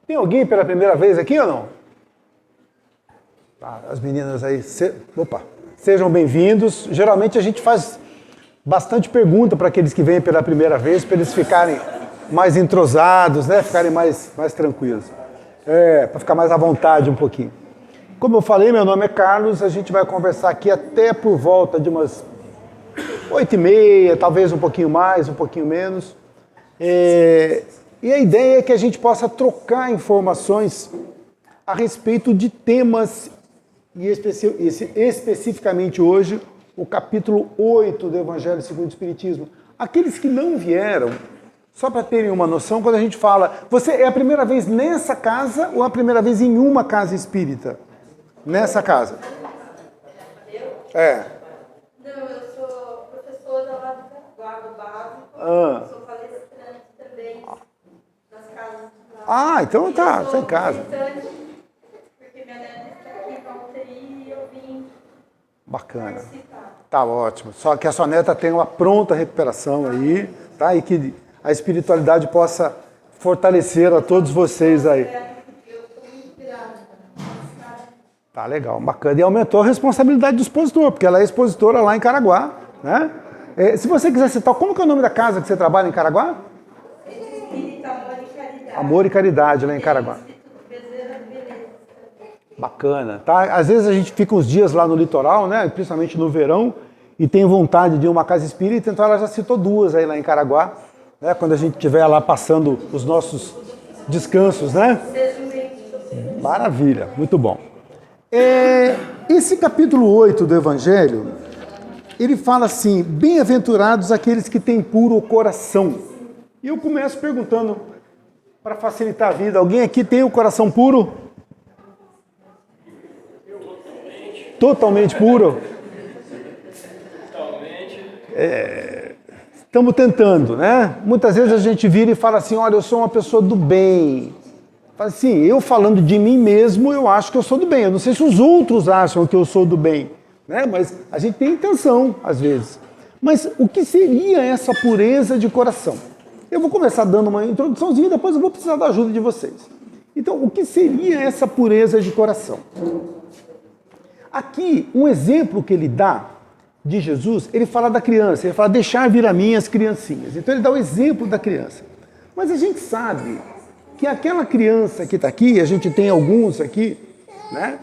Tem alguém pela primeira vez aqui ou não? Tá, as meninas aí, sejam bem-vindos. Geralmente a gente faz bastante pergunta para aqueles que vêm pela primeira vez, para eles ficarem mais entrosados, né? Ficarem mais tranquilos. Para ficar mais à vontade um pouquinho. Como eu falei, meu nome é Carlos, a gente vai conversar aqui até por volta de umas 8h30, talvez um pouquinho mais, um pouquinho menos. E a ideia é que a gente possa trocar informações a respeito de temas, e especificamente hoje, o capítulo 8 do Evangelho segundo o Espiritismo. Aqueles que não vieram, só para terem uma noção, quando a gente fala, você é a primeira vez nessa casa ou a primeira vez em uma casa espírita? Nessa casa? Não, eu sou professora lá do básico, sou palestrante também nas casas. Então tá, você em casa. Porque minha neta está aqui com a UTI e eu vim Bacana. participar. Tá ótimo. Só que a sua neta tenha uma pronta recuperação aí, tá? E que a espiritualidade possa fortalecer a todos vocês aí. Eu estou muito grata. Tá legal, bacana. E aumentou a responsabilidade do expositor, porque ela é expositora lá em Caraguá, né? Se você quiser citar, como que é o nome da casa que você trabalha em Caraguá? Espírita Amor e Caridade. Amor e Caridade, lá em Caraguá. Bacana, tá? Às vezes a gente fica uns dias lá no litoral, né? Principalmente no verão, e tem vontade de ir uma casa espírita, então ela já citou duas aí lá em Caraguá, né? Quando a gente estiver lá passando os nossos descansos, né? Maravilha, muito bom. Esse capítulo 8 do Evangelho, ele fala assim, bem-aventurados aqueles que têm puro coração. E eu começo perguntando, para facilitar a vida, alguém aqui tem o coração puro? Totalmente puro? Estamos tentando, né? Muitas vezes a gente vira e fala assim, olha, eu sou uma pessoa do bem. Fala assim, eu falando de mim mesmo, eu acho que eu sou do bem. Eu não sei se os outros acham que eu sou do bem, né? Mas a gente tem intenção, às vezes. Mas o que seria essa pureza de coração? Eu vou começar dando uma introduçãozinha, depois eu vou precisar da ajuda de vocês. Então, o que seria essa pureza de coração? Aqui, um exemplo que ele dá de Jesus, ele fala da criança, ele fala, deixar vir a mim as criancinhas. Então, ele dá o exemplo da criança. Mas a gente sabe que aquela criança que está aqui, a gente tem alguns aqui, né?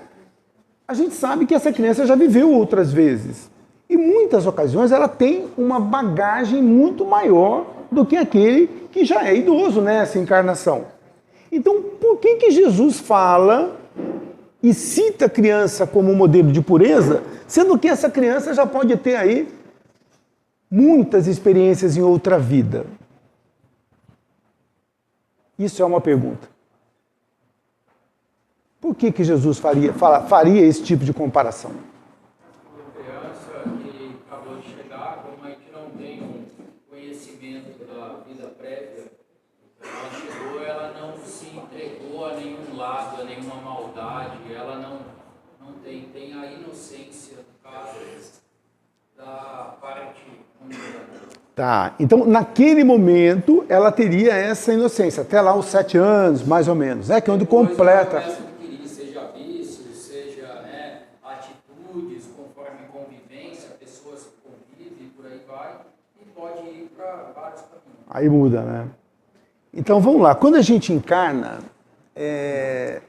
A gente sabe que essa criança já viveu outras vezes. E muitas ocasiões ela tem uma bagagem muito maior do que aquele que já é idoso nessa encarnação. Então, por que Jesus fala e cita a criança como modelo de pureza, sendo que essa criança já pode ter aí muitas experiências em outra vida? Isso é uma pergunta. Por que Jesus faria esse tipo de comparação? Uma criança que acabou de chegar, como a gente não tem um conhecimento da vida prévia, ela chegou, ela não se entregou a nenhum lado, a nenhuma maldade, ela não tem a inocência, no caso, da parte humana. Tá, então naquele momento ela teria essa inocência, até lá os 7 anos, mais ou menos, né? Que é onde completa. Seja vícios, seja atitudes, conforme convivência, pessoas que convivem, por aí vai, e pode ir para vários caminhos. Aí muda, né? Então vamos lá, quando a gente encarna,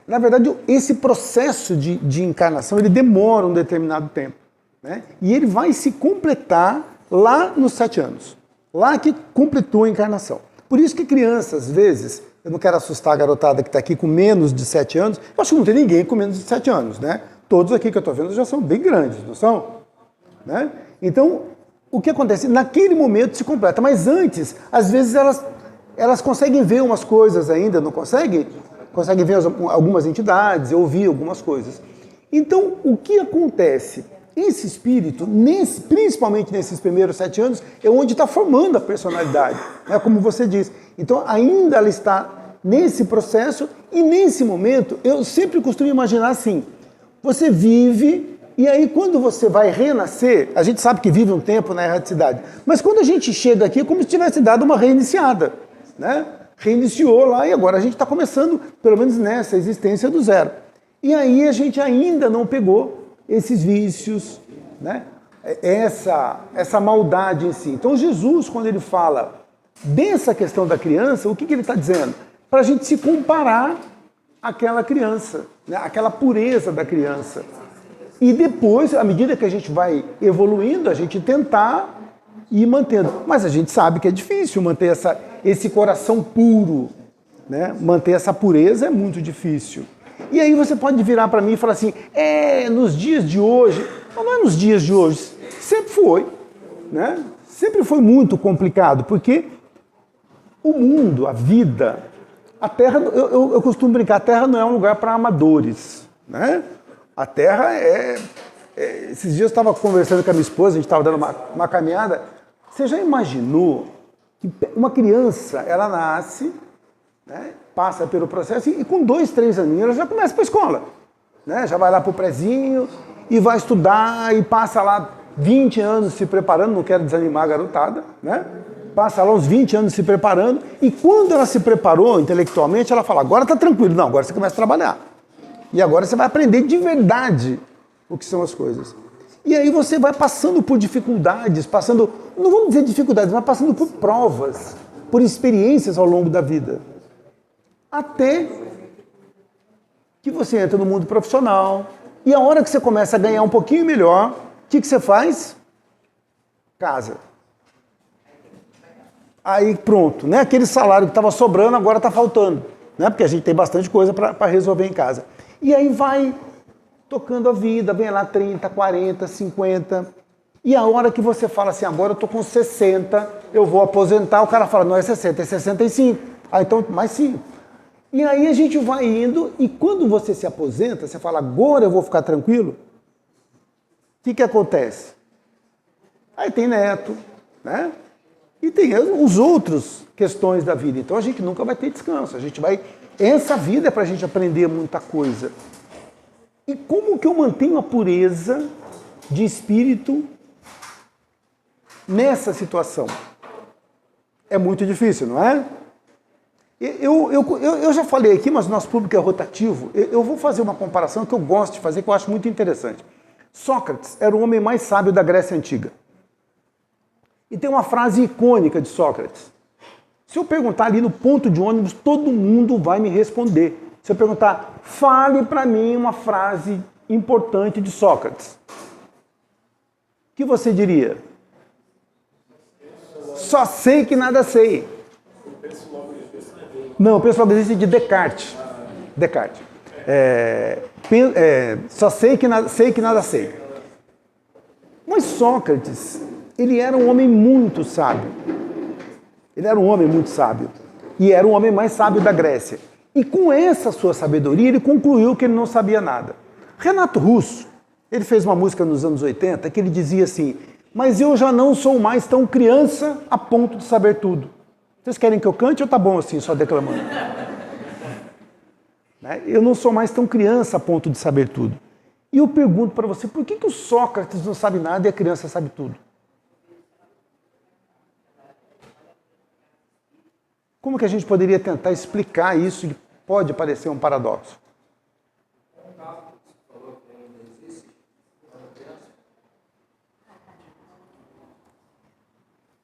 na verdade esse processo de encarnação ele demora um determinado tempo, né? E ele vai se completar lá nos 7 anos, lá que completou a encarnação. Por isso que crianças, às vezes, eu não quero assustar a garotada que está aqui com menos de 7 anos, eu acho que não tem ninguém com menos de 7 anos, né? Todos aqui que eu estou vendo já são bem grandes, não são? Né? Então, o que acontece? Naquele momento se completa, mas antes, às vezes elas conseguem ver umas coisas ainda, não conseguem? Conseguem ver algumas entidades, ouvir algumas coisas. Então, o que acontece? Esse espírito, principalmente nesses primeiros 7 anos, é onde está formando a personalidade, né? Como você diz. Então, ainda ela está nesse processo e nesse momento, eu sempre costumo imaginar assim, você vive e aí quando você vai renascer, a gente sabe que vive um tempo na erraticidade, mas quando a gente chega aqui é como se tivesse dado uma reiniciada, né? reiniciou lá e agora a gente está começando, pelo menos nessa existência do zero. E aí a gente ainda não pegou esses vícios, né? Essa maldade em si. Então Jesus, quando ele fala dessa questão da criança, o que ele está dizendo? Para a gente se comparar àquela criança, né? Aquela pureza da criança. E depois, à medida que a gente vai evoluindo, a gente tentar ir mantendo. Mas a gente sabe que é difícil manter esse coração puro, né? Manter essa pureza é muito difícil. E aí você pode virar para mim e falar assim, nos dias de hoje, não é nos dias de hoje, sempre foi, né? Sempre foi muito complicado, porque o mundo, a vida, a Terra, eu costumo brincar, a Terra não é um lugar para amadores, né? A Terra esses dias eu estava conversando com a minha esposa, a gente estava dando uma caminhada, você já imaginou que uma criança, ela nasce, né, passa pelo processo e com 2, 3 aninhos ela já começa para a escola, né? Já vai lá para o prezinho e vai estudar e passa lá 20 anos se preparando, não quero desanimar a garotada, né? Passa lá uns 20 anos se preparando e quando ela se preparou intelectualmente, ela fala, agora está tranquilo, não, agora você começa a trabalhar. E agora você vai aprender de verdade o que são as coisas. E aí você vai passando por dificuldades, não vamos dizer dificuldades, mas passando por provas, por experiências ao longo da vida. Até que você entra no mundo profissional e a hora que você começa a ganhar um pouquinho melhor, o que você faz? Casa. Aí pronto, né? Aquele salário que estava sobrando agora está faltando, né? Porque a gente tem bastante coisa para resolver em casa. E aí vai tocando a vida, vem lá 30, 40, 50. E a hora que você fala assim, agora eu tô com 60, eu vou aposentar, o cara fala, não é 60, é 65. Ah, então mais 5. E aí a gente vai indo, e quando você se aposenta, você fala, agora eu vou ficar tranquilo, o que acontece? Aí tem neto, né? E tem os outros questões da vida. Então a gente nunca vai ter descanso. Essa vida é para a gente aprender muita coisa. E como que eu mantenho a pureza de espírito nessa situação? É muito difícil, não é? Eu já falei aqui, mas o nosso público é rotativo. Eu vou fazer uma comparação que eu gosto de fazer, que eu acho muito interessante. Sócrates era o homem mais sábio da Grécia Antiga. E tem uma frase icônica de Sócrates. Se eu perguntar ali no ponto de ônibus, todo mundo vai me responder. Se eu perguntar, fale para mim uma frase importante de Sócrates. O que você diria? Só sei que nada sei. Não, o pessoal existe de Descartes. Descartes. Só sei que nada sei. Mas Sócrates, ele era um homem muito sábio. Ele era um homem muito sábio. E era o homem mais sábio da Grécia. E com essa sua sabedoria, ele concluiu que ele não sabia nada. Renato Russo, ele fez uma música nos anos 80 que ele dizia assim, mas eu já não sou mais tão criança a ponto de saber tudo. Vocês querem que eu cante ou tá bom assim, só declamando? Eu não sou mais tão criança a ponto de saber tudo. E eu pergunto para você, por que o Sócrates não sabe nada e a criança sabe tudo? Como que a gente poderia tentar explicar isso que pode parecer um paradoxo?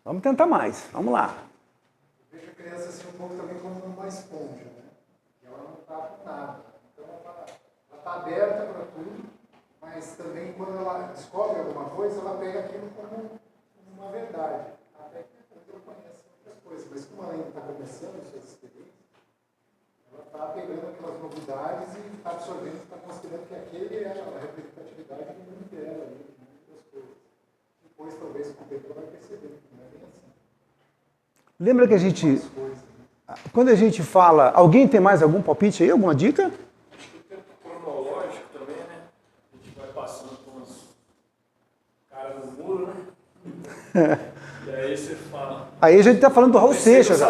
Vamos tentar mais, vamos lá. Eu vejo a criança assim um pouco também como uma esponja, né? E ela não está com nada. Então ela está aberta para tudo, mas também quando ela descobre alguma coisa, ela pega aquilo como uma verdade. Até que depois ela conhece outras coisas. Mas como ela ainda está começando suas experiências, ela está pegando aquelas novidades e está absorvendo, está considerando que aquele é a representatividade do mundo dela, do mundo das coisas. Depois, talvez, com o tempo, ela vai perceber que não é bem assim. Lembra que quando a gente fala, alguém tem mais algum palpite aí, alguma dica? O tempo cronológico também, né? A gente vai passando com uns caras no muro, né? E aí você fala. Aí a gente está falando do Raul Seixas. Eu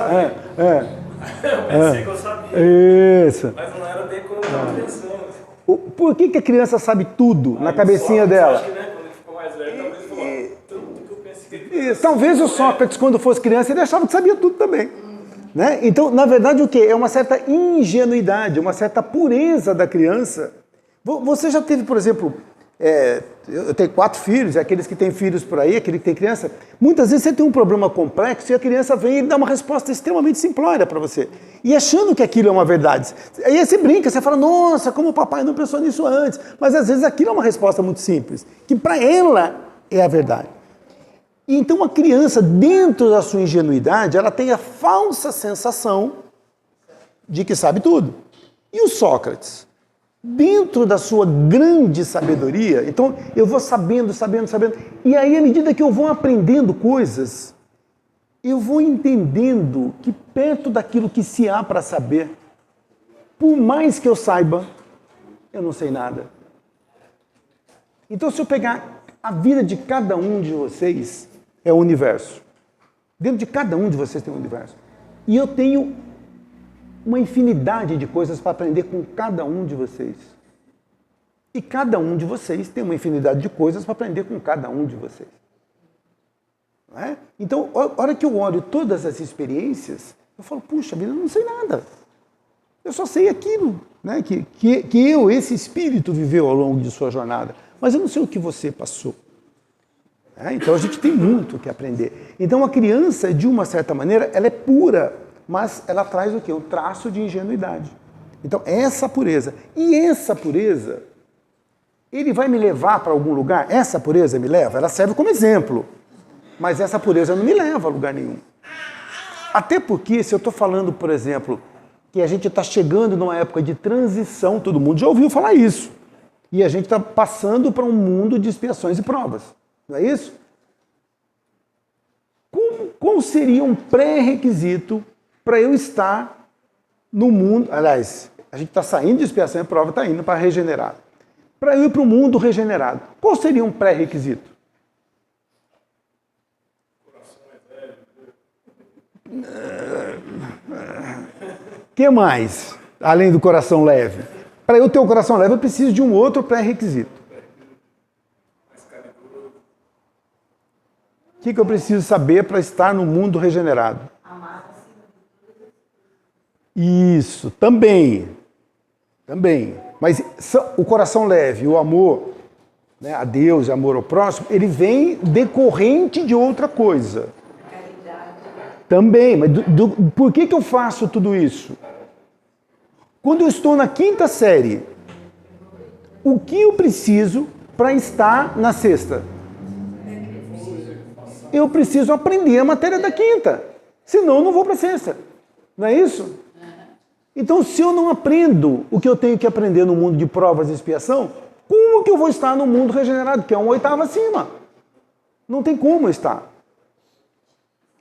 pensei que eu sabia. Isso. Mas não era bem como eu estava pensando. Por que a criança sabe tudo na cabecinha dela? Acho que, né, quando ele ficou mais velho, talvez ele falou, tudo que eu pensei que ele Talvez o Sócrates, quando fosse criança, ele achava que sabia tudo também. Né? Então, na verdade, o quê? É uma certa ingenuidade, uma certa pureza da criança. Você já teve, por exemplo, eu tenho 4 filhos, aqueles que têm filhos por aí, aquele que tem criança, muitas vezes você tem um problema complexo e a criança vem e dá uma resposta extremamente simplória para você. E achando que aquilo é uma verdade. Aí você brinca, você fala, nossa, como o papai não pensou nisso antes. Mas às vezes aquilo é uma resposta muito simples, que para ela é a verdade. E então a criança, dentro da sua ingenuidade, ela tem a falsa sensação de que sabe tudo. E o Sócrates? Dentro da sua grande sabedoria, então eu vou sabendo, e aí à medida que eu vou aprendendo coisas, eu vou entendendo que perto daquilo que se há para saber, por mais que eu saiba, eu não sei nada. Então se eu pegar a vida de cada um de vocês, é o universo. Dentro de cada um de vocês tem um universo. E eu tenho uma infinidade de coisas para aprender com cada um de vocês. E cada um de vocês tem uma infinidade de coisas para aprender com cada um de vocês. Não é? Então, a hora que eu olho todas as experiências, eu falo, puxa vida, eu não sei nada. Eu só sei aquilo, né, que esse espírito viveu ao longo de sua jornada. Mas eu não sei o que você passou. Então a gente tem muito que aprender. Então a criança, de uma certa maneira, ela é pura, mas ela traz o quê? Um traço de ingenuidade. Então essa pureza. E essa pureza, ele vai me levar para algum lugar? Essa pureza me leva? Ela serve como exemplo. Mas essa pureza não me leva a lugar nenhum. Até porque, se eu estou falando, por exemplo, que a gente está chegando numa época de transição, todo mundo já ouviu falar isso. E a gente está passando para um mundo de expiações e provas. Não é isso? Qual seria um pré-requisito para eu estar no mundo... Aliás, a gente está saindo de expiação e prova, está indo para regenerado. Para eu ir para o mundo regenerado, qual seria um pré-requisito? O que mais, além do coração leve? Para eu ter um coração leve, eu preciso de um outro pré-requisito. O que eu preciso saber para estar no mundo regenerado? Isso, também. Mas o coração leve, o amor, né, a Deus, o amor ao próximo, ele vem decorrente de outra coisa. Também, mas por que eu faço tudo isso? Quando eu estou na 5ª série, o que eu preciso para estar na 6ª? Eu preciso aprender a matéria da 5ª, senão eu não vou para a 6ª. Não é isso? Então, se eu não aprendo o que eu tenho que aprender no mundo de provas e expiação, como que eu vou estar no mundo regenerado, que é uma 8ª acima? Não tem como eu estar.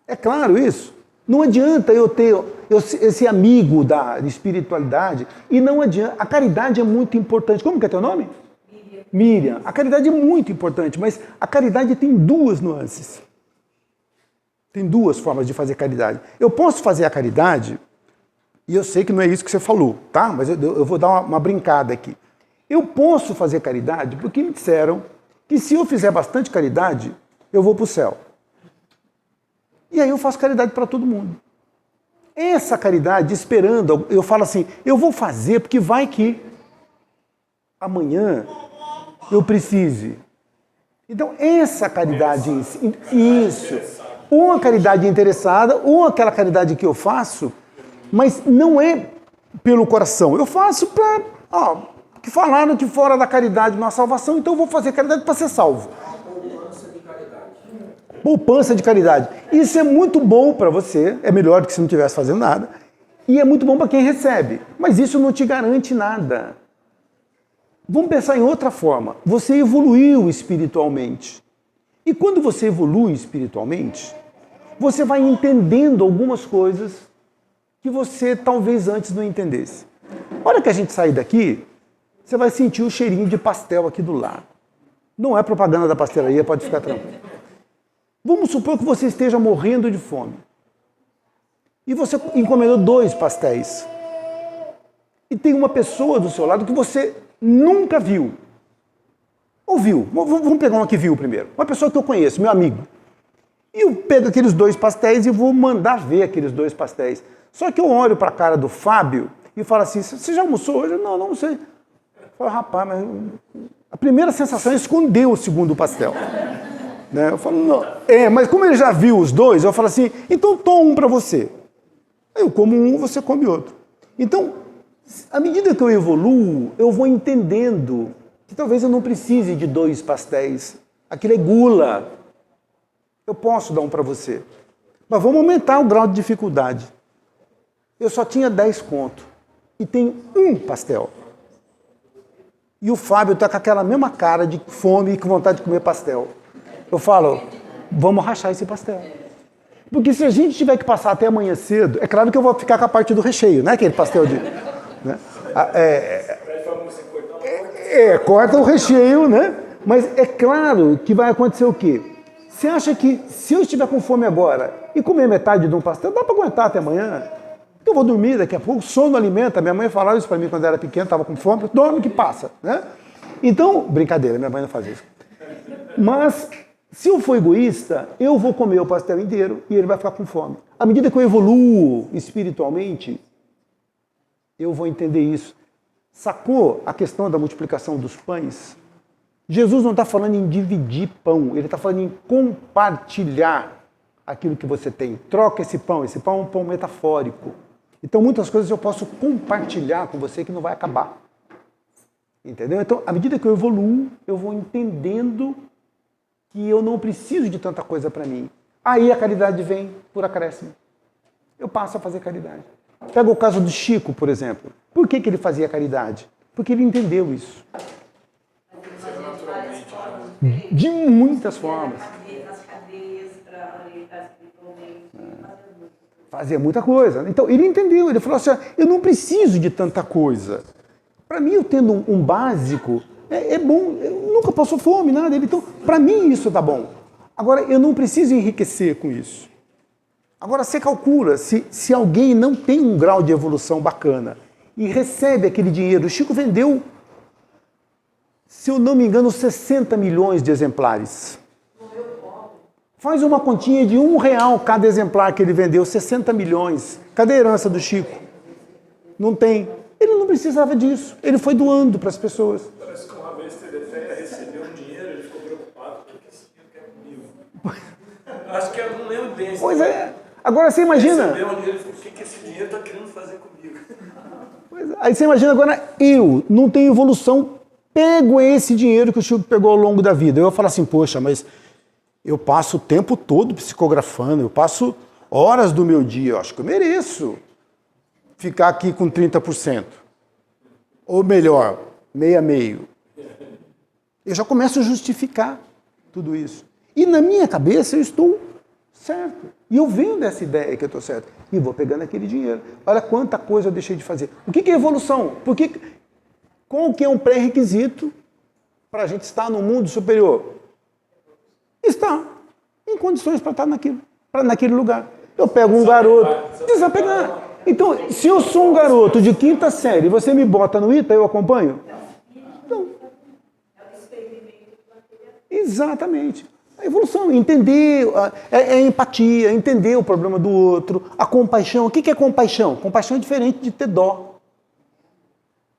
É claro isso? Não adianta eu ter esse amigo da espiritualidade, e não adianta. A caridade é muito importante. Como que é teu nome? Miriam. A caridade é muito importante, mas a caridade tem 2 nuances. Tem 2 formas de fazer caridade. Eu posso fazer a caridade, e eu sei que não é isso que você falou, tá? Mas eu vou dar uma brincada aqui. Eu posso fazer caridade porque me disseram que se eu fizer bastante caridade, eu vou para o céu. E aí eu faço caridade para todo mundo. Essa caridade, esperando, eu falo assim, eu vou fazer porque vai que amanhã eu precise. Então, essa caridade, isso, ou a caridade interessada, ou aquela caridade que eu faço, mas não é pelo coração. Eu faço para... que falaram que fora da caridade não há salvação, então eu vou fazer caridade para ser salvo. Poupança de caridade. Isso é muito bom para você, é melhor do que se não estivesse fazendo nada, e é muito bom para quem recebe, mas isso não te garante nada. Vamos pensar em outra forma. Você evoluiu espiritualmente. E quando você evolui espiritualmente, você vai entendendo algumas coisas que você talvez antes não entendesse. A hora que a gente sair daqui, você vai sentir o cheirinho de pastel aqui do lado. Não é propaganda da pastelaria, pode ficar tranquilo. Vamos supor que você esteja morrendo de fome. E você encomendou 2 pastéis. E tem uma pessoa do seu lado que você nunca viu. Ou viu. Vamos pegar uma que viu primeiro. Uma pessoa que eu conheço, meu amigo. E eu pego aqueles 2 pastéis e vou mandar ver aqueles 2 pastéis. Só que eu olho para a cara do Fábio e falo assim, você já almoçou hoje? Não, não almocei. Eu falo, rapaz, mas a primeira sensação é esconder o segundo pastel. Né? Eu falo, não. Mas como ele já viu os dois, eu falo assim, então toma um para você. Eu como um, você come outro. Então, à medida que eu evoluo, eu vou entendendo que talvez eu não precise de 2 pastéis. Aquilo é gula. Eu posso dar um para você. Mas vamos aumentar o grau de dificuldade. Eu só tinha 10 conto. E tem um pastel. E o Fábio está com aquela mesma cara de fome e com vontade de comer pastel. Eu falo, vamos rachar esse pastel. Porque se a gente tiver que passar até amanhã cedo, é claro que eu vou ficar com a parte do recheio, né? Aquele pastel de... Né? Corta o recheio, né? Mas é claro que vai acontecer o quê? Você acha que se eu estiver com fome agora e comer metade de um pastel, dá para aguentar até amanhã? Eu vou dormir daqui a pouco, o sono alimenta. Minha mãe falava isso para mim quando eu era pequeno, estava com fome, dorme que passa, né? Então, brincadeira, minha mãe não faz isso. Mas, se eu for egoísta, eu vou comer o pastel inteiro e ele vai ficar com fome. À medida que eu evoluo espiritualmente, eu vou entender isso. Sacou a questão da multiplicação dos pães? Jesus não está falando em dividir pão, ele está falando em compartilhar aquilo que você tem. Troca esse pão é um pão metafórico. Então, muitas coisas eu posso compartilhar com você que não vai acabar. Entendeu? Então, à medida que eu evoluo, eu vou entendendo que eu não preciso de tanta coisa para mim. Aí a caridade vem por acréscimo. Eu passo a fazer caridade. Pega o caso do Chico, por exemplo. Por que ele fazia caridade? Porque ele entendeu isso. De muitas formas. Fazia muita coisa. Então, ele entendeu. Ele falou assim, eu não preciso de tanta coisa. Para mim, eu tendo um básico, é bom. Eu nunca passo fome, nada. Então, para mim, isso tá bom. Agora, eu não preciso enriquecer com isso. Agora, você calcula, se alguém não tem um grau de evolução bacana e recebe aquele dinheiro, o Chico vendeu, se eu não me engano, 60 milhões de exemplares. Faz uma continha de R$1 cada exemplar que ele vendeu, 60 milhões. Cadê a herança do Chico? Não tem. Ele não precisava disso. Ele foi doando para as pessoas. Parece que uma vez ele até recebeu um dinheiro, ele ficou preocupado, o que esse dinheiro quer comigo? Acho que eu não lembro bem. Pois é. Agora você imagina... Recebeu um dinheiro, ele falou, o que esse dinheiro está querendo fazer comigo? Pois é. Aí você imagina agora, eu não tenho evolução, pego esse dinheiro que o Chico pegou ao longo da vida. Eu vou falar assim, poxa, mas... eu passo o tempo todo psicografando, eu passo horas do meu dia, eu acho que eu mereço ficar aqui com 30%. Ou melhor, meio a meio. Eu já começo a justificar tudo isso. E na minha cabeça eu estou certo. E eu venho dessa ideia que eu estou certo. E vou pegando aquele dinheiro. Olha quanta coisa eu deixei de fazer. O que é evolução? Qual que é um pré-requisito para a gente estar no mundo superior? Está em condições para estar naquele lugar. Eu pego um garoto, desapegar. Então, se eu sou um garoto de 5ª série e você me bota no ITA, eu acompanho? Não. Exatamente. A evolução, entender, é empatia, entender o problema do outro, a compaixão. O que é compaixão? Compaixão é diferente de ter dó.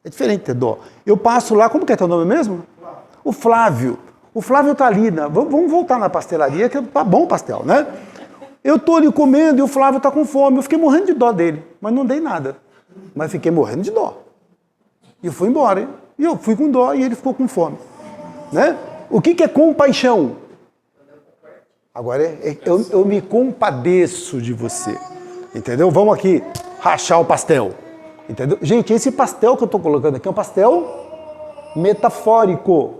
É diferente de ter dó. Eu passo lá, como que é teu nome mesmo? O Flávio. O Flávio está ali, né? Vamos voltar na pastelaria, que tá bom o pastel, né? Eu estou ali comendo e o Flávio está com fome. Eu fiquei morrendo de dó dele, mas não dei nada. Mas fiquei morrendo de dó. E eu fui embora. E eu fui com dó e ele ficou com fome. Né? O que é compaixão? Agora, eu me compadeço de você. Entendeu? Vamos aqui rachar o pastel. Entendeu? Gente, esse pastel que eu estou colocando aqui é um pastel metafórico.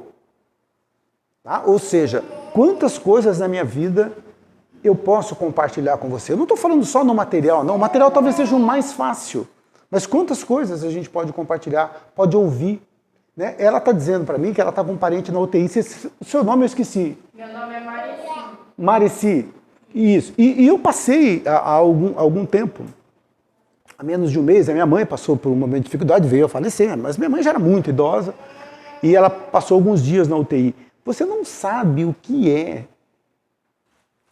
Tá? Ou seja, quantas coisas na minha vida eu posso compartilhar com você? Eu não estou falando só no material, não. O material talvez seja o mais fácil. Mas quantas coisas a gente pode compartilhar, pode ouvir? Né? Ela está dizendo para mim que ela está com um parente na UTI. O seu nome eu esqueci. Meu nome é Mareci. Mareci. Isso. E eu passei há algum tempo, há menos de um mês, a minha mãe passou por um momento de dificuldade, veio a falecer, mas minha mãe já era muito idosa e ela passou alguns dias na UTI. Você não sabe o que é,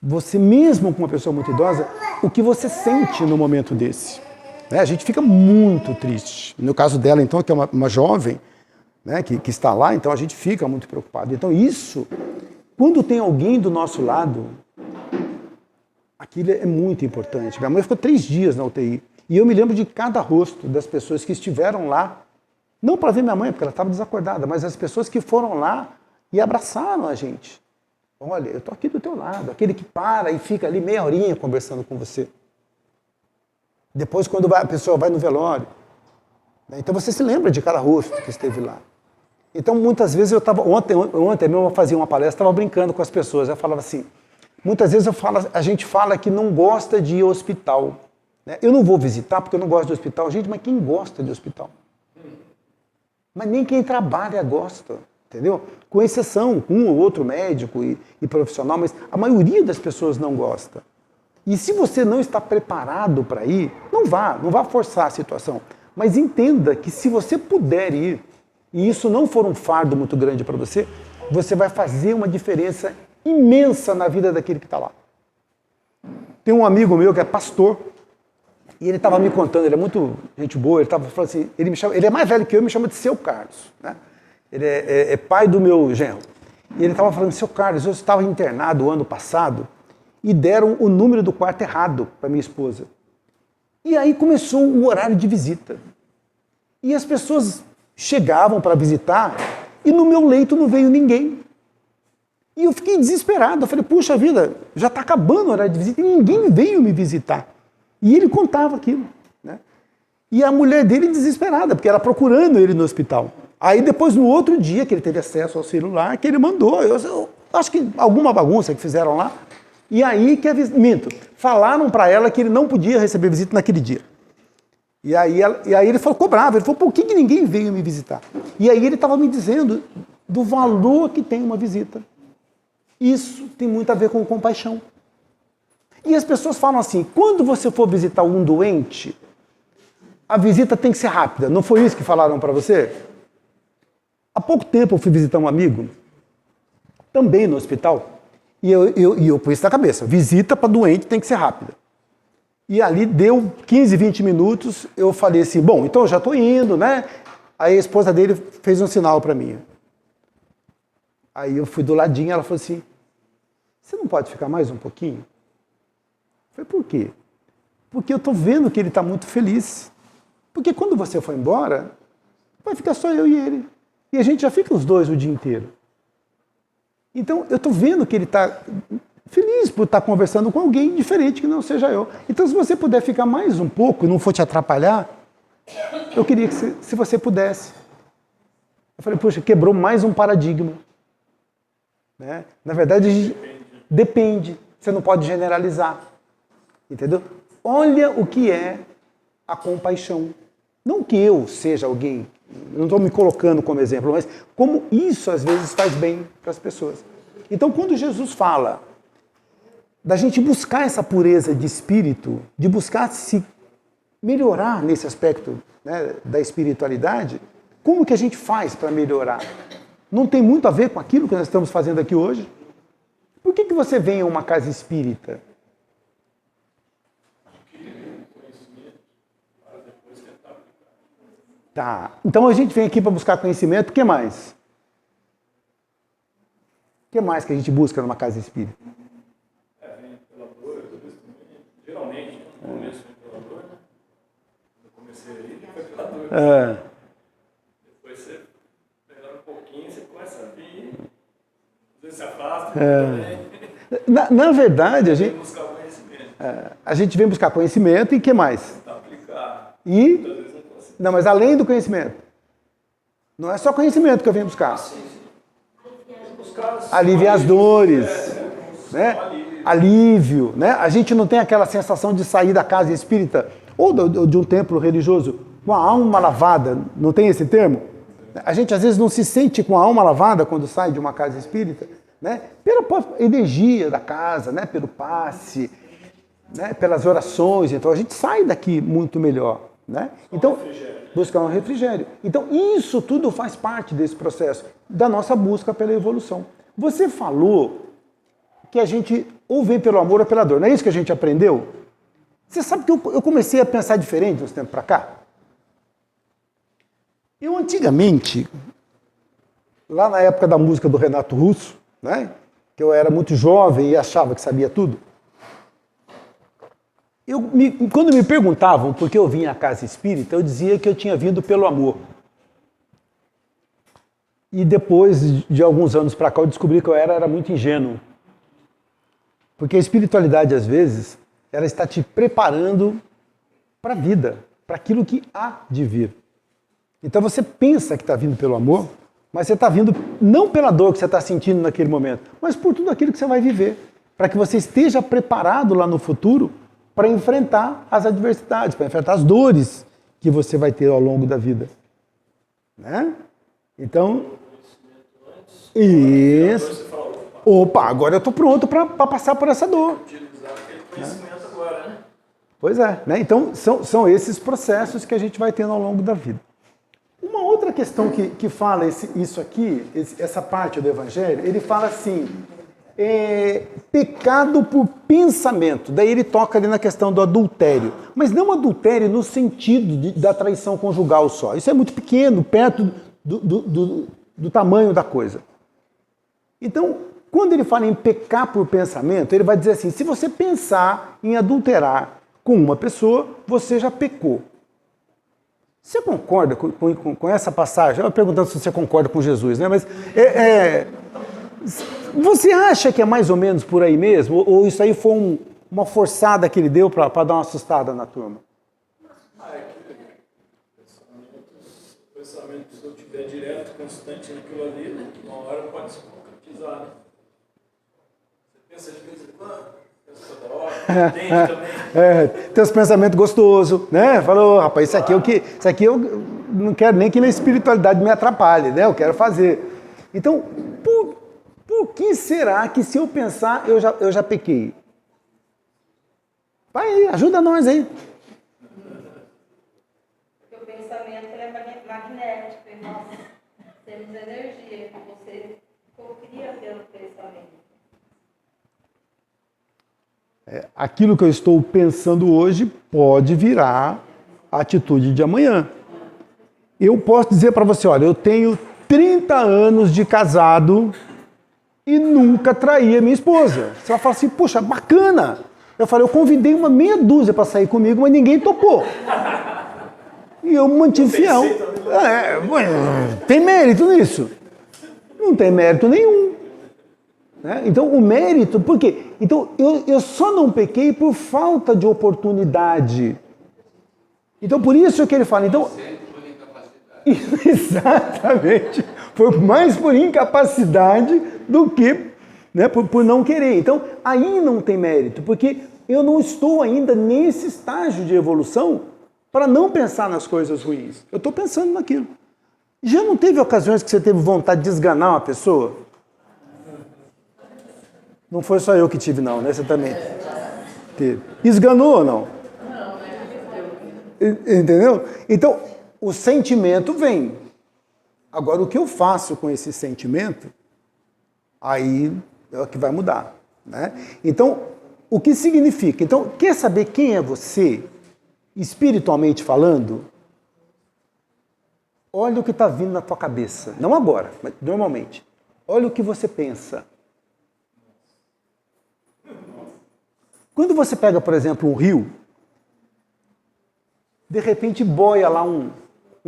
você mesmo com uma pessoa muito idosa, o que você sente no momento desse. né? A gente fica muito triste. No caso dela, então, que é uma jovem, né, que está lá, então a gente fica muito preocupado. Então isso, quando tem alguém do nosso lado, aquilo é muito importante. Minha mãe ficou 3 dias na UTI. E eu me lembro de cada rosto das pessoas que estiveram lá, não para ver minha mãe, porque ela estava desacordada, mas as pessoas que foram lá e abraçaram a gente. Olha, eu estou aqui do teu lado, aquele que para e fica ali meia horinha conversando com você. Depois, quando a pessoa vai no velório, né, então você se lembra de cada rosto que esteve lá. Então, muitas vezes eu estava... Ontem mesmo eu fazia uma palestra, estava brincando com as pessoas, eu falava assim, muitas vezes a gente fala que não gosta de ir ao hospital. Eu não vou visitar porque eu não gosto de hospital. Gente, mas quem gosta de hospital? Mas nem quem trabalha gosta, entendeu? Com exceção, um ou outro médico e profissional, mas a maioria das pessoas não gosta. E se você não está preparado para ir, não vá forçar a situação. Mas entenda que se você puder ir, e isso não for um fardo muito grande para você, você vai fazer uma diferença imensa na vida daquele que está lá. Tem um amigo meu que é pastor, e ele estava me contando, ele é muito gente boa, ele estava falando assim, ele é mais velho que eu, me chama de Seu Carlos, né? Ele é pai do meu genro. E ele estava falando, Seu Carlos, eu estava internado o ano passado e deram o número do quarto errado para minha esposa. E aí começou o horário de visita. E as pessoas chegavam para visitar e no meu leito não veio ninguém. E eu fiquei desesperado, eu falei, puxa vida, já está acabando o horário de visita e ninguém veio me visitar. E ele contava aquilo, né? E a mulher dele desesperada, porque ela procurando ele no hospital. Aí depois, no outro dia, que ele teve acesso ao celular, que ele mandou, eu acho que alguma bagunça que fizeram lá, e aí falaram para ela que ele não podia receber visita naquele dia. E aí ele falou, cobrava, ele falou, por que ninguém veio me visitar? E aí ele estava me dizendo do valor que tem uma visita. Isso tem muito a ver com compaixão. E as pessoas falam assim, quando você for visitar um doente, a visita tem que ser rápida. Não foi isso que falaram para você? Há pouco tempo eu fui visitar um amigo, também no hospital, e eu pus isso na cabeça, visita para doente tem que ser rápida. E ali deu 15, 20 minutos, eu falei assim, bom, então eu já estou indo, né? Aí a esposa dele fez um sinal para mim. Aí eu fui do ladinho, ela falou assim, você não pode ficar mais um pouquinho? Eu falei, por quê? Porque eu estou vendo que ele está muito feliz. Porque quando você for embora, vai ficar só eu e ele. E a gente já fica os dois o dia inteiro. Então, eu estou vendo que ele está feliz por estar conversando com alguém diferente que não seja eu. Então, se você puder ficar mais um pouco e não for te atrapalhar, eu queria que se você pudesse. Eu falei, poxa, quebrou mais um paradigma. Né? Na verdade, depende. Você não pode generalizar. Entendeu? Olha o que é a compaixão. Não que eu seja alguém, não estou me colocando como exemplo, mas como isso às vezes faz bem para as pessoas. Então, quando Jesus fala da gente buscar essa pureza de espírito, de buscar se melhorar nesse aspecto, né, da espiritualidade, como que a gente faz para melhorar? Não tem muito a ver com aquilo que nós estamos fazendo aqui hoje? Por que você vem a uma casa espírita? Tá, então a gente vem aqui para buscar conhecimento, o que mais? O que mais que a gente busca numa casa espírita? Vem pela dor, geralmente, no começo vem pela dor, né? Eu comecei aí, foi pela dor. Depois você melhora um pouquinho, você começa a vir, às vezes se afasta. Na verdade, A gente vem buscar conhecimento. a gente vem buscar conhecimento e o que mais? Tentar aplicar. E... Muitas vezes não consigo. Não, mas além do conhecimento. Não é só conhecimento que eu venho buscar. Aliviar as dores. Né? Alívio. Né? A gente não tem aquela sensação de sair da casa espírita ou de um templo religioso com a alma lavada. Não tem esse termo? A gente às vezes não se sente com a alma lavada quando sai de uma casa espírita. Né? Pela energia da casa, né? Pelo passe, né? Pelas orações. Então a gente sai daqui muito melhor. Né? Então, buscar um refrigério. Então, isso tudo faz parte desse processo, da nossa busca pela evolução. Você falou que a gente ou vem pelo amor ou pela dor. Não é isso que a gente aprendeu? Você sabe que eu comecei a pensar diferente de uns tempos para cá? Eu antigamente, lá na época da música do Renato Russo, né, que eu era muito jovem e achava que sabia tudo, quando me perguntavam por que eu vinha à casa espírita, eu dizia que eu tinha vindo pelo amor. E depois de alguns anos para cá, eu descobri que eu era muito ingênuo. Porque a espiritualidade, às vezes, ela está te preparando para a vida, para aquilo que há de vir. Então você pensa que está vindo pelo amor, mas você está vindo não pela dor que você está sentindo naquele momento, mas por tudo aquilo que você vai viver, para que você esteja preparado lá no futuro para enfrentar as adversidades, para enfrentar as dores que você vai ter ao longo da vida. Né? Então, isso. Opa, agora eu estou pronto para passar por essa dor. Utilizar aquele conhecimento agora, né? Pois é, né? Então são esses processos que a gente vai tendo ao longo da vida. Uma outra questão que fala isso aqui, essa parte do Evangelho, ele fala assim, pecado por pensamento. Daí ele toca ali na questão do adultério. Mas não adultério no sentido da traição conjugal só. Isso é muito pequeno, perto do tamanho da coisa. Então, quando ele fala em pecar por pensamento, ele vai dizer assim, se você pensar em adulterar com uma pessoa, você já pecou. Você concorda com essa passagem? Eu perguntando se você concorda com Jesus, né? Mas você acha que é mais ou menos por aí mesmo? Ou isso aí foi uma forçada que ele deu para dar uma assustada na turma? Pensamento, se eu estiver direto, constante naquilo ali, né? Uma hora pode se concretizar, né? Você pensa de vez em quando, pensa toda hora, entende também. Tem os pensamentos gostosos, né? Falou, rapaz, isso aqui eu não quero nem que minha espiritualidade me atrapalhe, né? Eu quero fazer. Então, por que será que se eu pensar, eu já pequei? Vai aí, ajuda nós aí. Porque o pensamento é magnético e nós temos energia que você cria pelo pensamento. Aquilo que eu estou pensando hoje pode virar a atitude de amanhã. Eu posso dizer para você, olha, eu tenho 30 anos de casado e nunca traí a minha esposa. Você vai falar assim, poxa, bacana. Eu falei, eu convidei uma meia dúzia para sair comigo, mas ninguém topou. E eu me mantive fiel. Tem mérito nisso? Não tem mérito nenhum. Né? Então, o mérito, por quê? Então, eu só não pequei por falta de oportunidade. Então, por isso que ele fala, então... Exatamente. Foi mais por incapacidade do que, né, por não querer. Então, aí não tem mérito, porque eu não estou ainda nesse estágio de evolução para não pensar nas coisas ruins. Eu estou pensando naquilo. Já não teve ocasiões que você teve vontade de esganar uma pessoa? Não foi só eu que tive, não, né? Você também teve. Esganou ou não? Entendeu? Então, o sentimento vem. Agora, o que eu faço com esse sentimento, aí é o que vai mudar. Né? Então, o que significa? Então, quer saber quem é você, espiritualmente falando? Olha o que está vindo na tua cabeça. Não agora, mas normalmente. Olha o que você pensa. Quando você pega, por exemplo, um rio, de repente boia lá um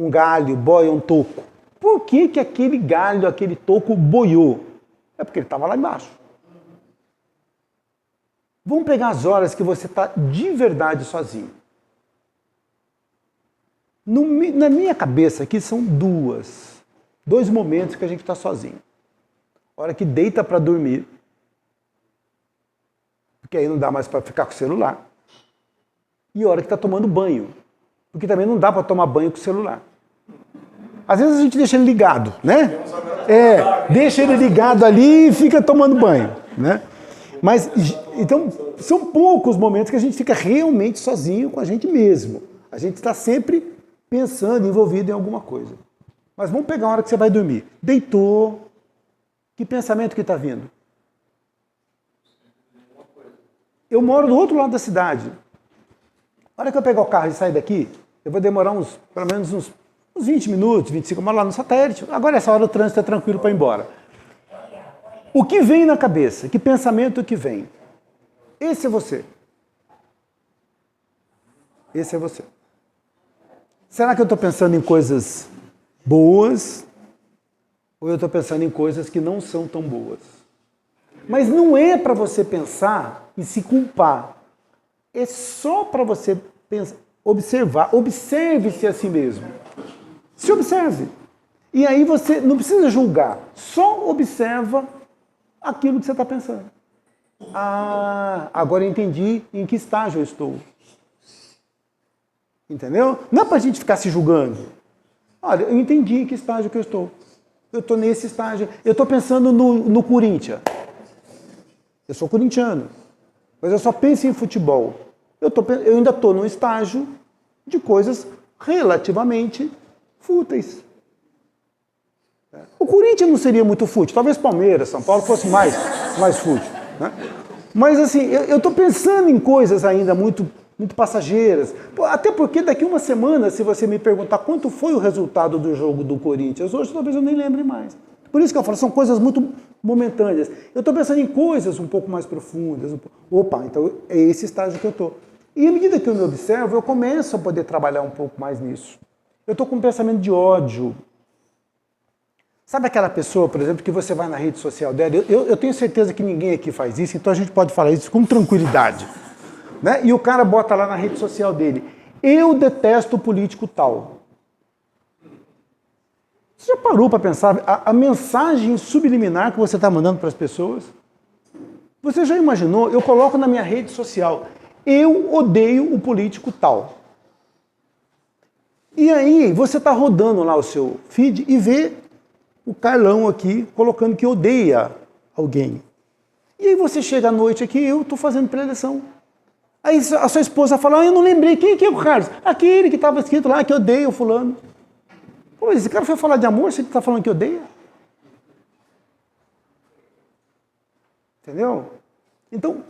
galho, boia um toco. Por que aquele galho, aquele toco boiou? É porque ele estava lá embaixo. Vamos pegar as horas que você está de verdade sozinho. Na minha cabeça aqui são dois momentos que a gente está sozinho. A hora que deita para dormir, porque aí não dá mais para ficar com o celular. E a hora que está tomando banho, porque também não dá para tomar banho com o celular. Às vezes a gente deixa ele ligado, né? Deixa ele ligado ali e fica tomando banho, né? Mas, então, são poucos momentos que a gente fica realmente sozinho com a gente mesmo. A gente está sempre pensando, envolvido em alguma coisa. Mas vamos pegar a hora que você vai dormir. Deitou, que pensamento que está vindo? Eu moro do outro lado da cidade. A hora que eu pegar o carro e sair daqui, eu vou demorar pelo menos uns 20 minutos, 25, eu moro lá no satélite. Agora essa hora o trânsito é tranquilo para ir embora. O que vem na cabeça? Que pensamento que vem? Esse é você. Esse é você. Será que eu estou pensando em coisas boas ou eu estou pensando em coisas que não são tão boas? Mas não é para você pensar e se culpar. É só para você pensar, observar. Observe-se a si mesmo. Se observe. E aí você não precisa julgar. Só observa aquilo que você está pensando. Ah, agora eu entendi em que estágio eu estou. Entendeu? Não é para a gente ficar se julgando. Olha, eu entendi em que estágio que eu estou. Eu estou nesse estágio. Eu estou pensando no Corinthians. Eu sou corintiano. Mas eu só penso em futebol. Eu ainda estou num estágio de coisas relativamente fúteis. O Corinthians não seria muito fútil. Talvez Palmeiras, São Paulo fosse mais fútil. Né? Mas assim, eu estou pensando em coisas ainda muito passageiras. Até porque daqui uma semana, se você me perguntar quanto foi o resultado do jogo do Corinthians, hoje talvez eu nem lembre mais. Por isso que eu falo, são coisas muito momentâneas. Eu estou pensando em coisas um pouco mais profundas. Opa, então é esse estágio que eu estou. E à medida que eu me observo, eu começo a poder trabalhar um pouco mais nisso. Eu estou com um pensamento de ódio. Sabe aquela pessoa, por exemplo, que você vai na rede social dela? Eu tenho certeza que ninguém aqui faz isso, então a gente pode falar isso com tranquilidade. Né? E o cara bota lá na rede social dele: eu detesto o político tal. Você já parou para pensar a mensagem subliminar que você está mandando para as pessoas? Você já imaginou? Eu coloco na minha rede social: eu odeio o político tal. E aí você está rodando lá o seu feed e vê o Carlão aqui colocando que odeia alguém. E aí você chega à noite aqui, eu estou fazendo pré-eleição. Aí a sua esposa fala: eu não lembrei, quem é o Carlos? Aquele que estava escrito lá que odeia o fulano. Pô, esse cara foi falar de amor, você está falando que odeia? Entendeu? Então,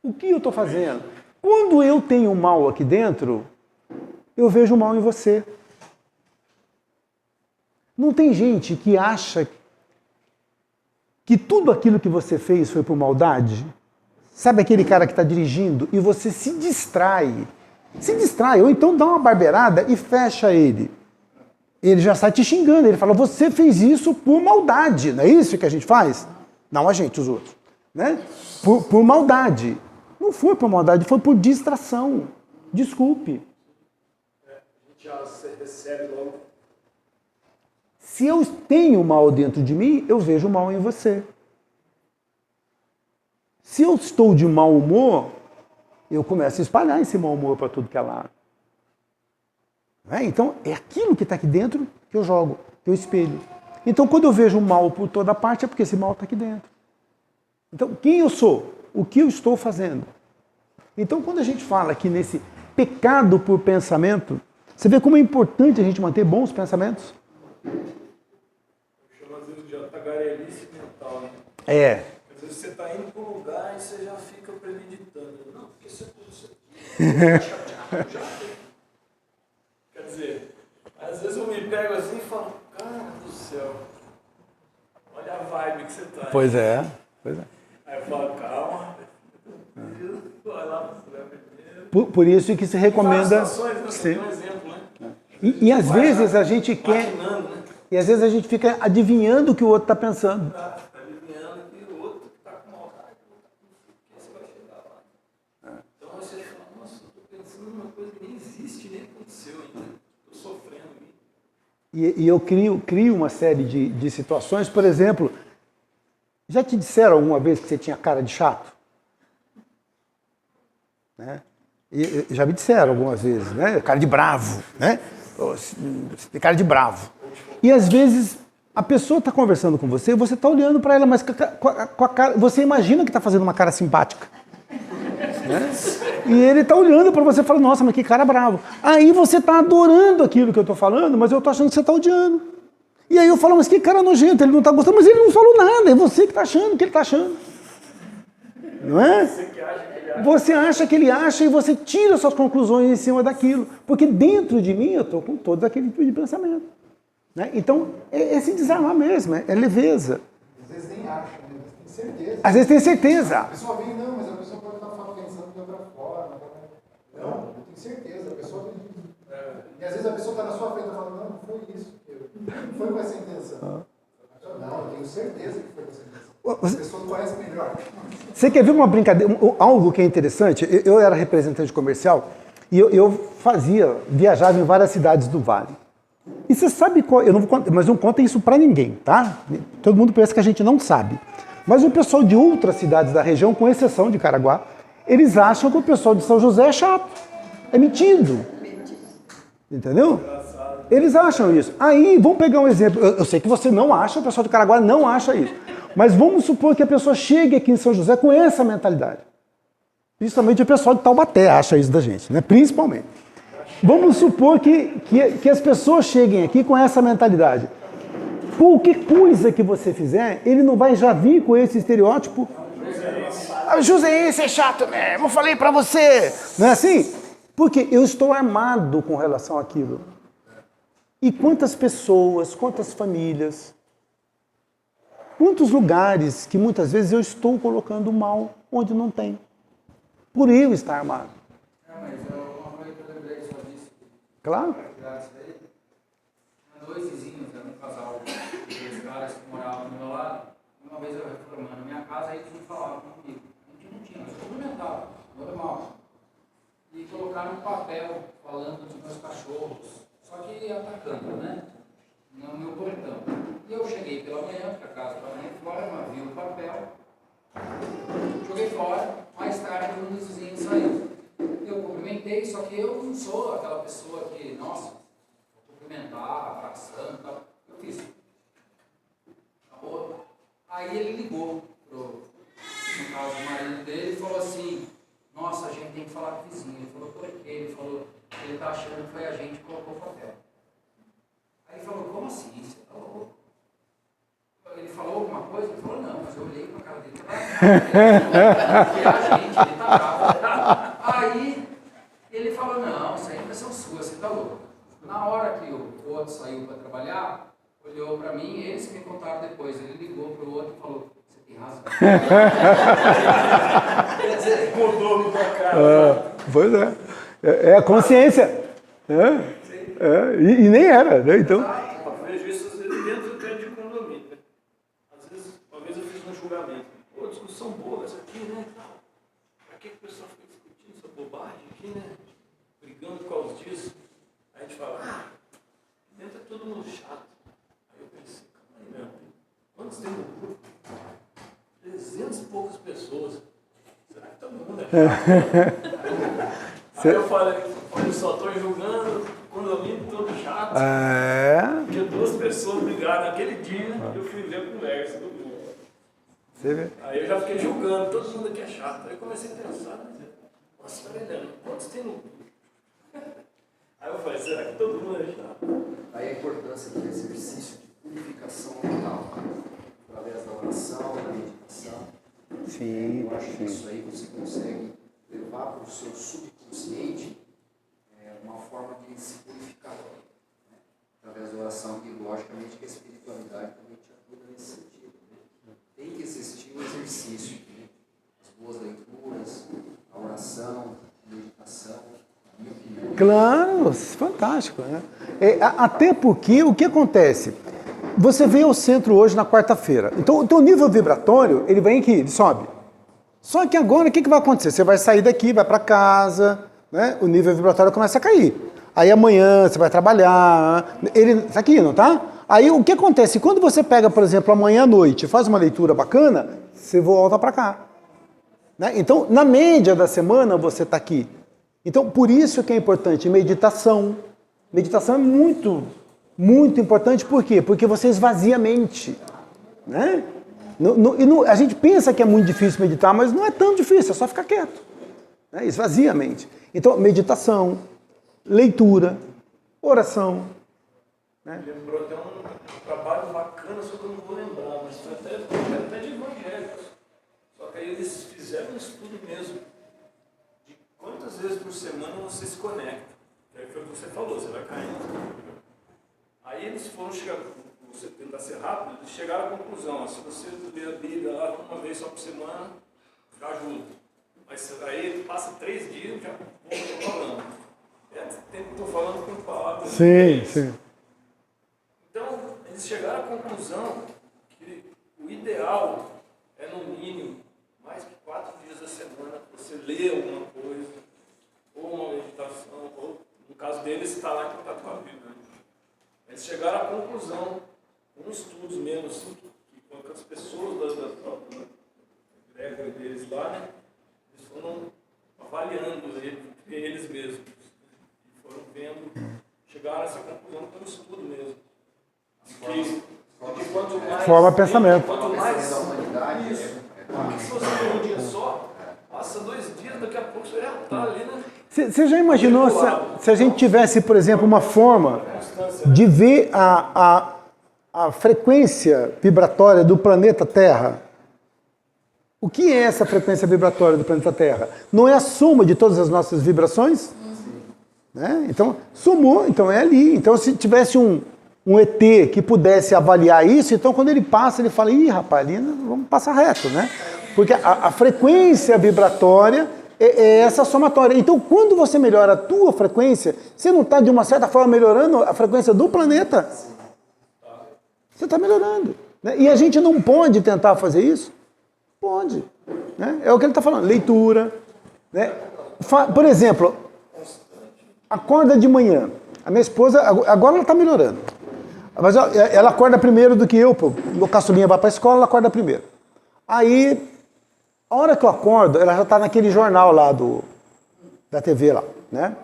o que eu estou fazendo? Quando eu tenho mal aqui dentro, eu vejo o mal em você. Não tem gente que acha que tudo aquilo que você fez foi por maldade? Sabe aquele cara que está dirigindo e você se distrai? Se distrai, ou então dá uma barbeirada e fecha ele. Ele já sai te xingando, ele fala: você fez isso por maldade, não é isso que a gente faz? Não a gente, os outros. Né? Por maldade. Não foi por maldade, foi por distração. Desculpe. A gente já recebe logo. Se eu tenho mal dentro de mim, eu vejo mal em você. Se eu estou de mau humor, eu começo a espalhar esse mau humor para tudo que é lado. Então, é aquilo que está aqui dentro que eu jogo, que eu espelho. Então, quando eu vejo o mal por toda parte, é porque esse mal está aqui dentro. Então, quem eu sou? O que eu estou fazendo? Então, quando a gente fala aqui nesse pecado por pensamento, você vê como é importante a gente manter bons pensamentos? Eu chamo às vezes de tagarelice mental, né? É. Às vezes você está indo para um lugar e você já fica premeditando. Não, porque isso é tudo isso aqui. Quer dizer, às vezes eu me pego assim e falo: cara do céu, olha a vibe que você está. Pois é, pois é. Aí eu falo: calma, vai lá, você vai primeiro. Por isso que se recomenda. Sim. Um exemplo, né? E às vezes a gente quer. Imaginando, né? E às vezes a gente fica adivinhando o que o outro está pensando. Está adivinhando que o outro está com maldade, o outro está com que você vai chegar lá. Então você fala: nossa, eu estou pensando numa coisa que nem existe, nem aconteceu ainda. Estou sofrendo aqui. E eu crio uma série de situações. Por exemplo, já te disseram alguma vez que você tinha cara de chato? Né? E já me disseram algumas vezes, né? Cara de bravo, né? Você tem cara de bravo. E às vezes a pessoa está conversando com você, você está olhando para ela, mas com a cara, você imagina que está fazendo uma cara simpática. Né? E ele está olhando para você e fala: nossa, mas que cara bravo. Aí você está adorando aquilo que eu estou falando, mas eu estou achando que você está odiando. E aí eu falo: mas que cara nojento, ele não está gostando, mas ele não falou nada, é você que está achando o que ele está achando. Não é? Você que acha que ele Você acha que ele acha e você tira suas conclusões em cima daquilo. Porque dentro de mim eu estou com todo aquele tipo de pensamento. Né? Então, é se desarmar mesmo, é leveza. Às vezes nem acha, né? Mas tem certeza. Às vezes tem certeza. A pessoa vem, não, mas a pessoa pode estar pensando de outra forma. Não, eu tenho certeza. A pessoa e às vezes a pessoa está na sua frente e fala, não foi isso. Não foi com essa intenção. Não, eu tenho certeza que foi com essa intenção. A pessoa conhece melhor. Você quer ver uma brincadeira, algo que é interessante? Eu era representante comercial e eu viajava em várias cidades do Vale. E você sabe qual, mas não conta isso pra ninguém, tá? Todo mundo pensa que a gente não sabe. Mas o pessoal de outras cidades da região, com exceção de Caraguá, eles acham que o pessoal de São José é chato, é metido. Entendeu? Eles acham isso. Aí, vamos pegar um exemplo. Eu sei que você não acha, o pessoal de Caraguá não acha isso. Mas vamos supor que a pessoa chegue aqui em São José com essa mentalidade. Principalmente o pessoal de Taubaté acha isso da gente, né? Principalmente. Vamos supor que as pessoas cheguem aqui com essa mentalidade. Qualquer coisa que você fizer, ele não vai já vir com esse estereótipo. O Joseense é chato mesmo, eu falei pra você. Não é assim? Porque eu estou armado com relação àquilo. E quantas pessoas, quantas famílias, quantos lugares que muitas vezes eu estou colocando mal onde não tem. Por eu estar armado. Mas uma coisa que eu lembrei só disso. Claro. Dois vizinhos, era um casal, dois caras que moravam do meu lado. Uma vez eu reformando minha casa, eles não falavam comigo. A gente não tinha, mas cumprimentava, normal. E colocaram um papel falando dos meus cachorros, só que atacando, né? No meu portão. E eu cheguei pela manhã, porque a casa estava lá fora, mas vi o papel, joguei fora, mais tarde um dos vizinhos saiu. Eu cumprimentei, só que eu não sou aquela pessoa que, nossa, cumprimentar, abraçando e tal. Eu fiz. Acabou. Aí ele ligou no caso do marido dele e falou assim, nossa, a gente tem que falar com o vizinho. Ele falou, por quê? Ele falou, ele tá achando que foi a gente que colocou o papel. Aí ele falou, como assim? Você tá louco? Ele falou alguma coisa? Ele falou, não, mas eu olhei pra cara dele, porque a gente, ele tá bravo. Aí ele falou, não, isso aí é impressão sua, você tá louco. Na hora que o outro saiu para trabalhar, olhou para mim, eles que me contaram depois. Ele ligou para o outro e falou, você tem razão. Quer dizer, mudou no tua cara. Pois é. É a consciência. E nem era, né? Então. Eu vejo isso às vezes dentro até de condomínio. Né? Às vezes, uma vez eu fiz um julgamento. Pô, discussão boa essa aqui, né? Pra que o pessoal fica discutindo essa bobagem aqui, né? Brigando por causa disso. Aí a gente fala, dentro é todo mundo chato. Aí eu pensei, calma aí, meu. Quantos tem no grupo? 300 e poucas pessoas. Será que todo mundo é chato? Aí eu falei, olha só, estou julgando o condomínio todo chato. Porque duas pessoas brigaram naquele dia e eu fui ver a conversa do grupo. Você vê? Aí eu já fiquei julgando, todo mundo aqui é chato. Aí eu comecei a pensar, nossa, tá vendo? Quantos tem no grupo? Aí eu falei, será que todo mundo é chato? Aí a importância do exercício de purificação mental, através da oração, da meditação. Sim, Eu acho que isso aí você consegue levar para o seu subconsciente uma forma de se purificar. Né? Através da oração, e logicamente que a espiritualidade também te ajuda nesse sentido. Né? Tem que existir um exercício, né? As boas leituras, a oração, a meditação. Claro, fantástico, né? Até porque o que acontece? Você veio ao centro hoje na quarta-feira. Então o teu nível vibratório, ele vem aqui, ele sobe. Só que agora o que vai acontecer? Você vai sair daqui, vai para casa, né? O nível vibratório começa a cair. Aí amanhã você vai trabalhar, ele tá aqui, não tá? Aí o que acontece? Quando você pega, por exemplo, amanhã à noite, faz uma leitura bacana, você volta para cá. Né? Então, na média da semana, você está aqui. Então, por isso que é importante meditação. Meditação é muito, muito importante. Por quê? Porque você esvazia a mente. Né? A gente pensa que é muito difícil meditar, mas não é tão difícil, é só ficar quieto. Né? Esvazia a mente. Então, meditação, leitura, oração. Né? Lembrou até um trabalho bacana, só que eu não vou lembrar, mas foi até de evangélicos. Só que aí eles fizeram um estudo mesmo. vezes por semana você se conecta. É o que você falou, você vai caindo. Aí eles foram chegar, você tentar ser rápido, eles chegaram à conclusão, se você ler a Bíblia lá uma vez só por semana, já ajuda. Mas aí passa 3 dias, já estou falando. Estou falando com palavras. Sim, sim. Então, eles chegaram à conclusão que o ideal é, no mínimo, mais que 4 dias da semana, você ler alguma coisa, ou uma meditação, ou, no caso deles, está lá em contato com a Bíblia. Eles chegaram à conclusão, com estudos mesmo, assim, que com as pessoas da grega deles lá, né, eles foram avaliando eles mesmos. E foram vendo, chegaram a essa conclusão com estudo mesmo. Que quanto mais, forma pensamento. Quanto mais da humanidade, isso. Se você for um dia só, passa 2 dias, daqui a pouco você já está ali, né? Você já imaginou se a gente tivesse, por exemplo, uma forma de ver a frequência vibratória do planeta Terra? O que é essa frequência vibratória do planeta Terra? Não é a soma de todas as nossas vibrações? Né? Então, somou, então é ali. Então, se tivesse um ET que pudesse avaliar isso, então quando ele passa, ele fala, ih, rapaz, ali vamos passar reto, né? Porque a frequência vibratória é essa somatória. Então, quando você melhora a tua frequência, você não está, de uma certa forma, melhorando a frequência do planeta? Você está melhorando. Né? E a gente não pode tentar fazer isso? Pode. Né? É o que ele está falando. Leitura. Né? Por exemplo, acorda de manhã. A minha esposa, agora ela está melhorando. Mas ela acorda primeiro do que eu. Pô. Meu caçulinha vai para a escola, ela acorda primeiro. Aí, a hora que eu acordo, ela já está naquele jornal lá da TV lá, né?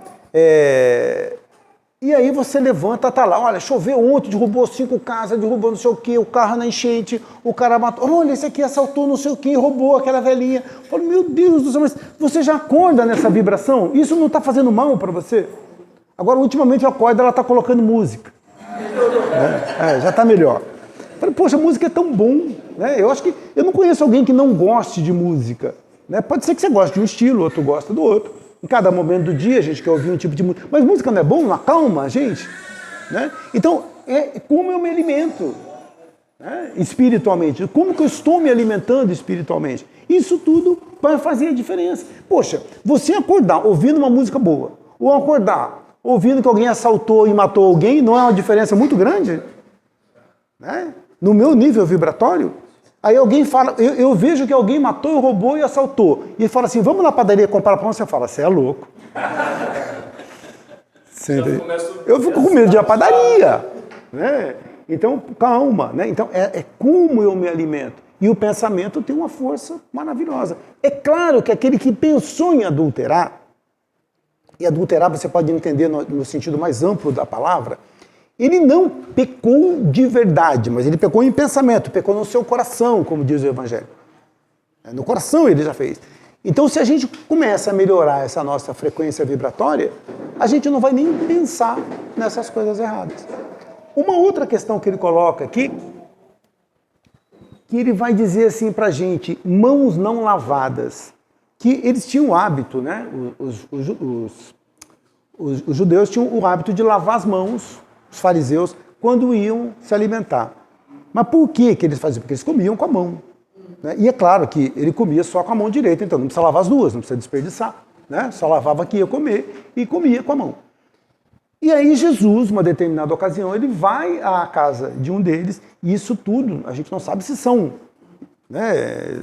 E aí você levanta, tá lá, olha, choveu ontem, derrubou 5 casas, derrubou não sei o que, o carro na enchente, o cara matou, olha, esse aqui assaltou não sei o que, roubou aquela velhinha. Eu falo, meu Deus do céu, mas você já acorda nessa vibração? Isso não está fazendo mal para você? Agora, ultimamente eu acordo, ela está colocando música. Já está melhor. Eu falei, poxa, a música é tão bom. Né? Eu acho que eu não conheço alguém que não goste de música. Né? Pode ser que você goste de um estilo, outro gosta do outro. Em cada momento do dia a gente quer ouvir um tipo de música. Mas música não é bom? Não acalma a gente? Né? Então, como eu me alimento, né? Espiritualmente. Como que eu estou me alimentando espiritualmente? Isso tudo vai fazer a diferença. Poxa, você acordar ouvindo uma música boa, ou acordar ouvindo que alguém assaltou e matou alguém, não é uma diferença muito grande? Né? No meu nível vibratório, aí alguém fala, eu vejo que alguém matou, roubou e assaltou. E ele fala assim, vamos na padaria comprar pão? Você fala, você é louco. Eu fico com medo de ir à padaria. Né? Então, calma. Né? Então, é como eu me alimento. E o pensamento tem uma força maravilhosa. É claro que aquele que pensou em adulterar, e adulterar você pode entender no sentido mais amplo da palavra, ele não pecou de verdade, mas ele pecou em pensamento, pecou no seu coração, como diz o Evangelho. No coração ele já fez. Então, se a gente começa a melhorar essa nossa frequência vibratória, a gente não vai nem pensar nessas coisas erradas. Uma outra questão que ele coloca aqui, que ele vai dizer assim pra gente, mãos não lavadas, que eles tinham o hábito, né? Os judeus tinham o hábito de lavar as mãos, os fariseus, quando iam se alimentar. Mas por que eles faziam? Porque eles comiam com a mão. Né? E é claro que ele comia só com a mão direita, então não precisa lavar as duas, não precisa desperdiçar. Né? Só lavava aqui ia comer e comia com a mão. E aí Jesus, uma determinada ocasião, ele vai à casa de um deles, e isso tudo, a gente não sabe se são... Né?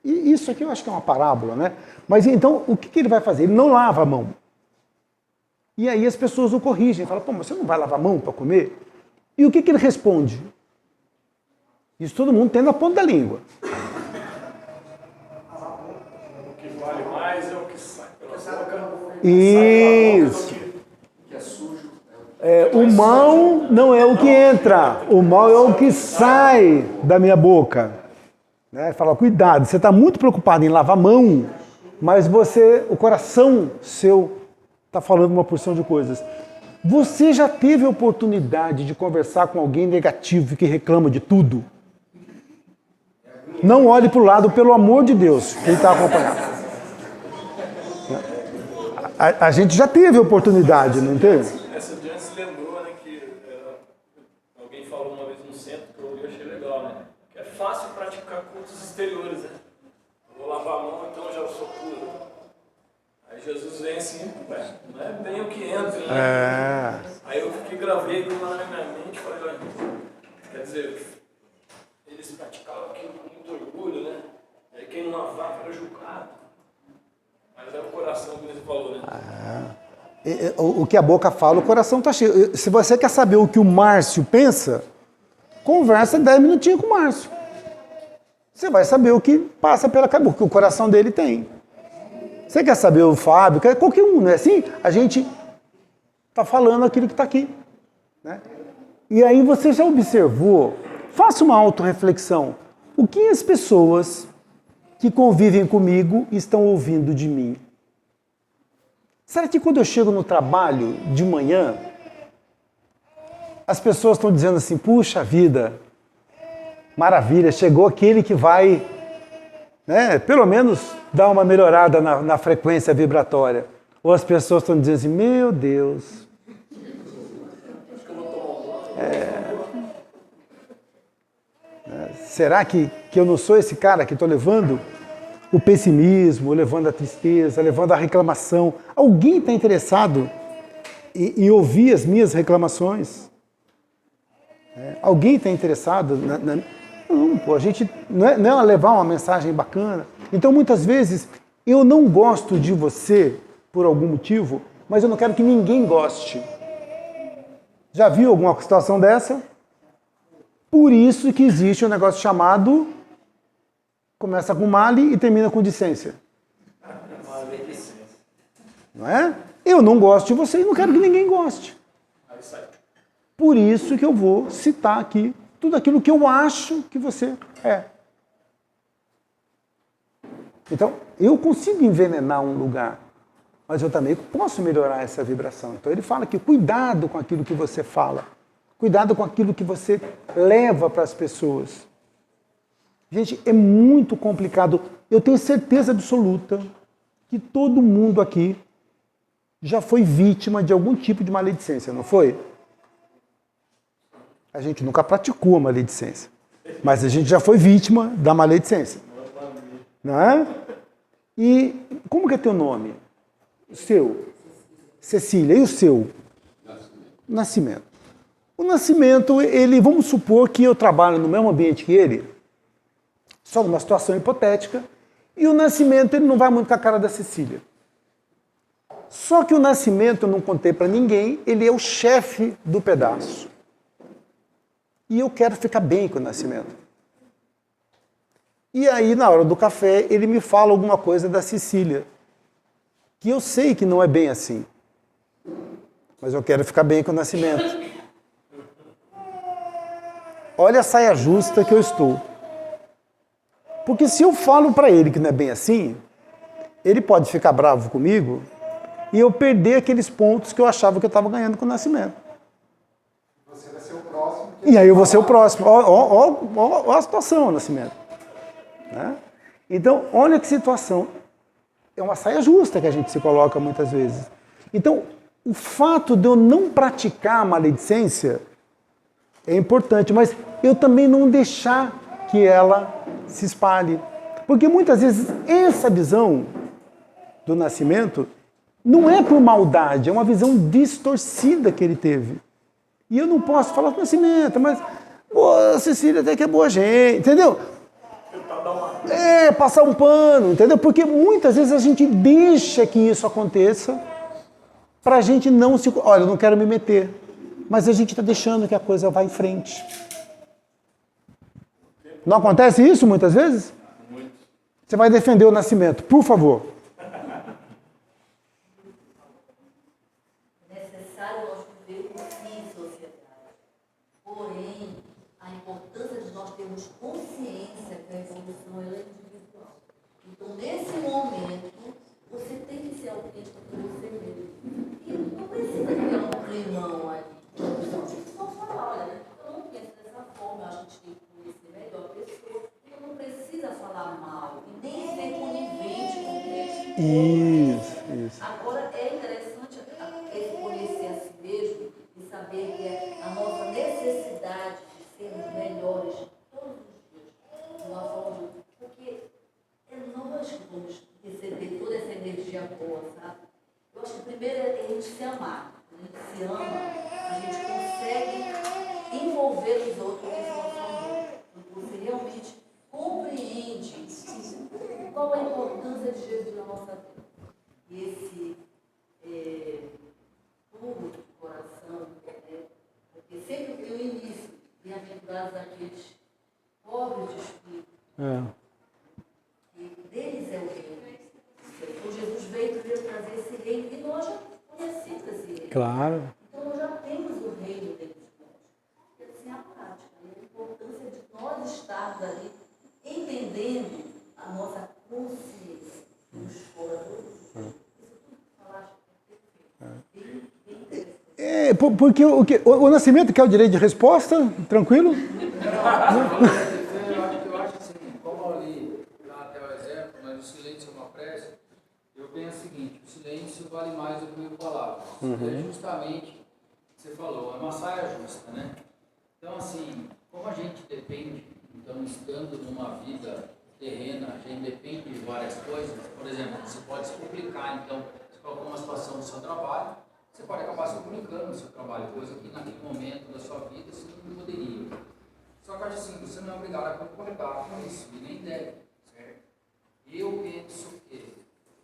E isso aqui eu acho que é uma parábola, né? Mas então, o que ele vai fazer? Ele não lava a mão. E aí as pessoas o corrigem, falam, pô, mas você não vai lavar a mão para comer? E o que ele responde? Isso todo mundo tem na ponta da língua. O que vale mais é o que sai pela boca. Isso. que é sujo. O mal não é o que entra, o mal é o que sai da minha boca. Né? Fala, cuidado, você está muito preocupado em lavar a mão, mas o coração seu está falando uma porção de coisas. Você já teve a oportunidade de conversar com alguém negativo que reclama de tudo? Não olhe para o lado, pelo amor de Deus, quem está acompanhando. A gente já teve oportunidade, não teve? Essa Janice lembrou, né, que alguém falou uma vez no centro, que eu achei legal, né? Que é fácil praticar cultos exteriores, né? Eu vou lavar a mão, então eu já sou puro. Aí Jesus vem assim, ué, não é bem o que entra, né? Aí eu gravei aquilo lá na minha mente e falei, olha, quer dizer, eles praticavam aquilo com muito orgulho, né? Aí quem não lavava era julgado. Mas é o coração que você falou, né? O que a boca fala, o coração está cheio. Se você quer saber o que o Márcio pensa, conversa 10 minutinhos com o Márcio. Você vai saber o que passa pela cabeça, o que o coração dele tem. Você quer saber o Fábio, qualquer um, não é assim? A gente está falando aquilo que está aqui. Né? E aí você já observou, faça uma autorreflexão. O que as pessoas que convivem comigo estão ouvindo de mim? Será que quando eu chego no trabalho de manhã, as pessoas estão dizendo assim, puxa vida, maravilha, chegou aquele que vai, né, pelo menos dar uma melhorada na frequência vibratória. Ou as pessoas estão dizendo assim, meu Deus. Será que eu não sou esse cara que estou levando o pessimismo, levando a tristeza, levando a reclamação? Alguém está interessado em ouvir as minhas reclamações? Alguém está interessado? Não, pô, a gente não é levar uma mensagem bacana. Então, muitas vezes, eu não gosto de você por algum motivo, mas eu não quero que ninguém goste. Já viu alguma situação dessa? Por isso que existe um negócio chamado, começa com male e termina com discência. Não é? Eu não gosto de você e não quero que ninguém goste. Por isso que eu vou citar aqui tudo aquilo que eu acho que você é. Então, eu consigo envenenar um lugar, mas eu também posso melhorar essa vibração. Então ele fala que cuidado com aquilo que você fala. Cuidado com aquilo que você leva para as pessoas. Gente, é muito complicado. Eu tenho certeza absoluta que todo mundo aqui já foi vítima de algum tipo de maledicência, não foi? A gente nunca praticou a maledicência, mas a gente já foi vítima da maledicência. Não é? E como que é teu nome? O seu? Cecília. E o seu? Nascimento. O Nascimento, ele, vamos supor que eu trabalho no mesmo ambiente que ele, só numa situação hipotética, e o Nascimento, ele não vai muito com a cara da Cecília. Só que o Nascimento, eu não contei para ninguém, ele é o chefe do pedaço. E eu quero ficar bem com o Nascimento. E aí, na hora do café, ele me fala alguma coisa da Cecília, que eu sei que não é bem assim. Mas eu quero ficar bem com o Nascimento. Olha a saia justa que eu estou. Porque se eu falo para ele que não é bem assim, ele pode ficar bravo comigo e eu perder aqueles pontos que eu achava que eu estava ganhando com o Nascimento. Você vai ser o próximo. E aí eu vou ser o próximo. Ó a situação, Nascimento. Né? Então, olha que situação. É uma saia justa que a gente se coloca muitas vezes. Então, o fato de eu não praticar a maledicência é importante, mas eu também não deixar que ela se espalhe. Porque muitas vezes essa visão do Nascimento não é por maldade, é uma visão distorcida que ele teve. E eu não posso falar com o Nascimento, mas a Cecília até que é boa gente, entendeu? Passar um pano, entendeu? Porque muitas vezes a gente deixa que isso aconteça pra gente não se... Olha, eu não quero me meter. Mas a gente está deixando que a coisa vá em frente. Não acontece isso muitas vezes? Muito. Você vai defender o Nascimento, por favor. É necessário nós vivermos em sociedade. Porém, a importância de nós termos consciência que a evolução é individual. Então, nesse momento, você tem que ser autêntico com você mesmo. E não precisa criar um climão aí. Só falar, olha, eu não penso dessa forma, eu acho que a gente tem que conhecer melhor a pessoa, e eu não precisa falar mal, e nem ser conivente com isso. Isso. Agora, é necessidade de sermos melhores todos os dias, de uma forma, porque é nós que vamos receber toda essa energia boa, sabe? Eu acho que primeiro é a gente se amar. Quando a gente se ama, a gente consegue envolver os outros de uma forma. Você realmente compreende qual a importância de Jesus na nossa vida. E esse puro de coração, né? Porque sempre tem o início, bem-aventurados aqueles pobres de espírito. E deles é o reino. Então Jesus veio trazer esse reino e nós já conhecemos esse reino. Claro. Então nós já temos o reino dentro de nós. E assim a prática, né? A importância de nós estarmos ali entendendo a nossa consciência dos foradores. Isso tudo que falaste é perfeito. Bem interessante. Porque o Nascimento quer o direito de resposta? Tranquilo? Eu acho assim, como ali dá até o exemplo, mas o silêncio é uma prece, eu penso o seguinte, o silêncio vale mais do que mil palavras. É justamente, você falou, é uma saia justa, né? Então assim, como a gente depende, então estando numa vida terrena, a gente depende de várias coisas, por exemplo, você pode se complicar, então, você colocou uma situação no seu trabalho, você pode acabar se comunicando no seu trabalho, coisa que naquele momento da sua vida você não poderia. Só que eu acho assim, você não é obrigado a concordar com isso, e nem deve, certo? Eu penso que,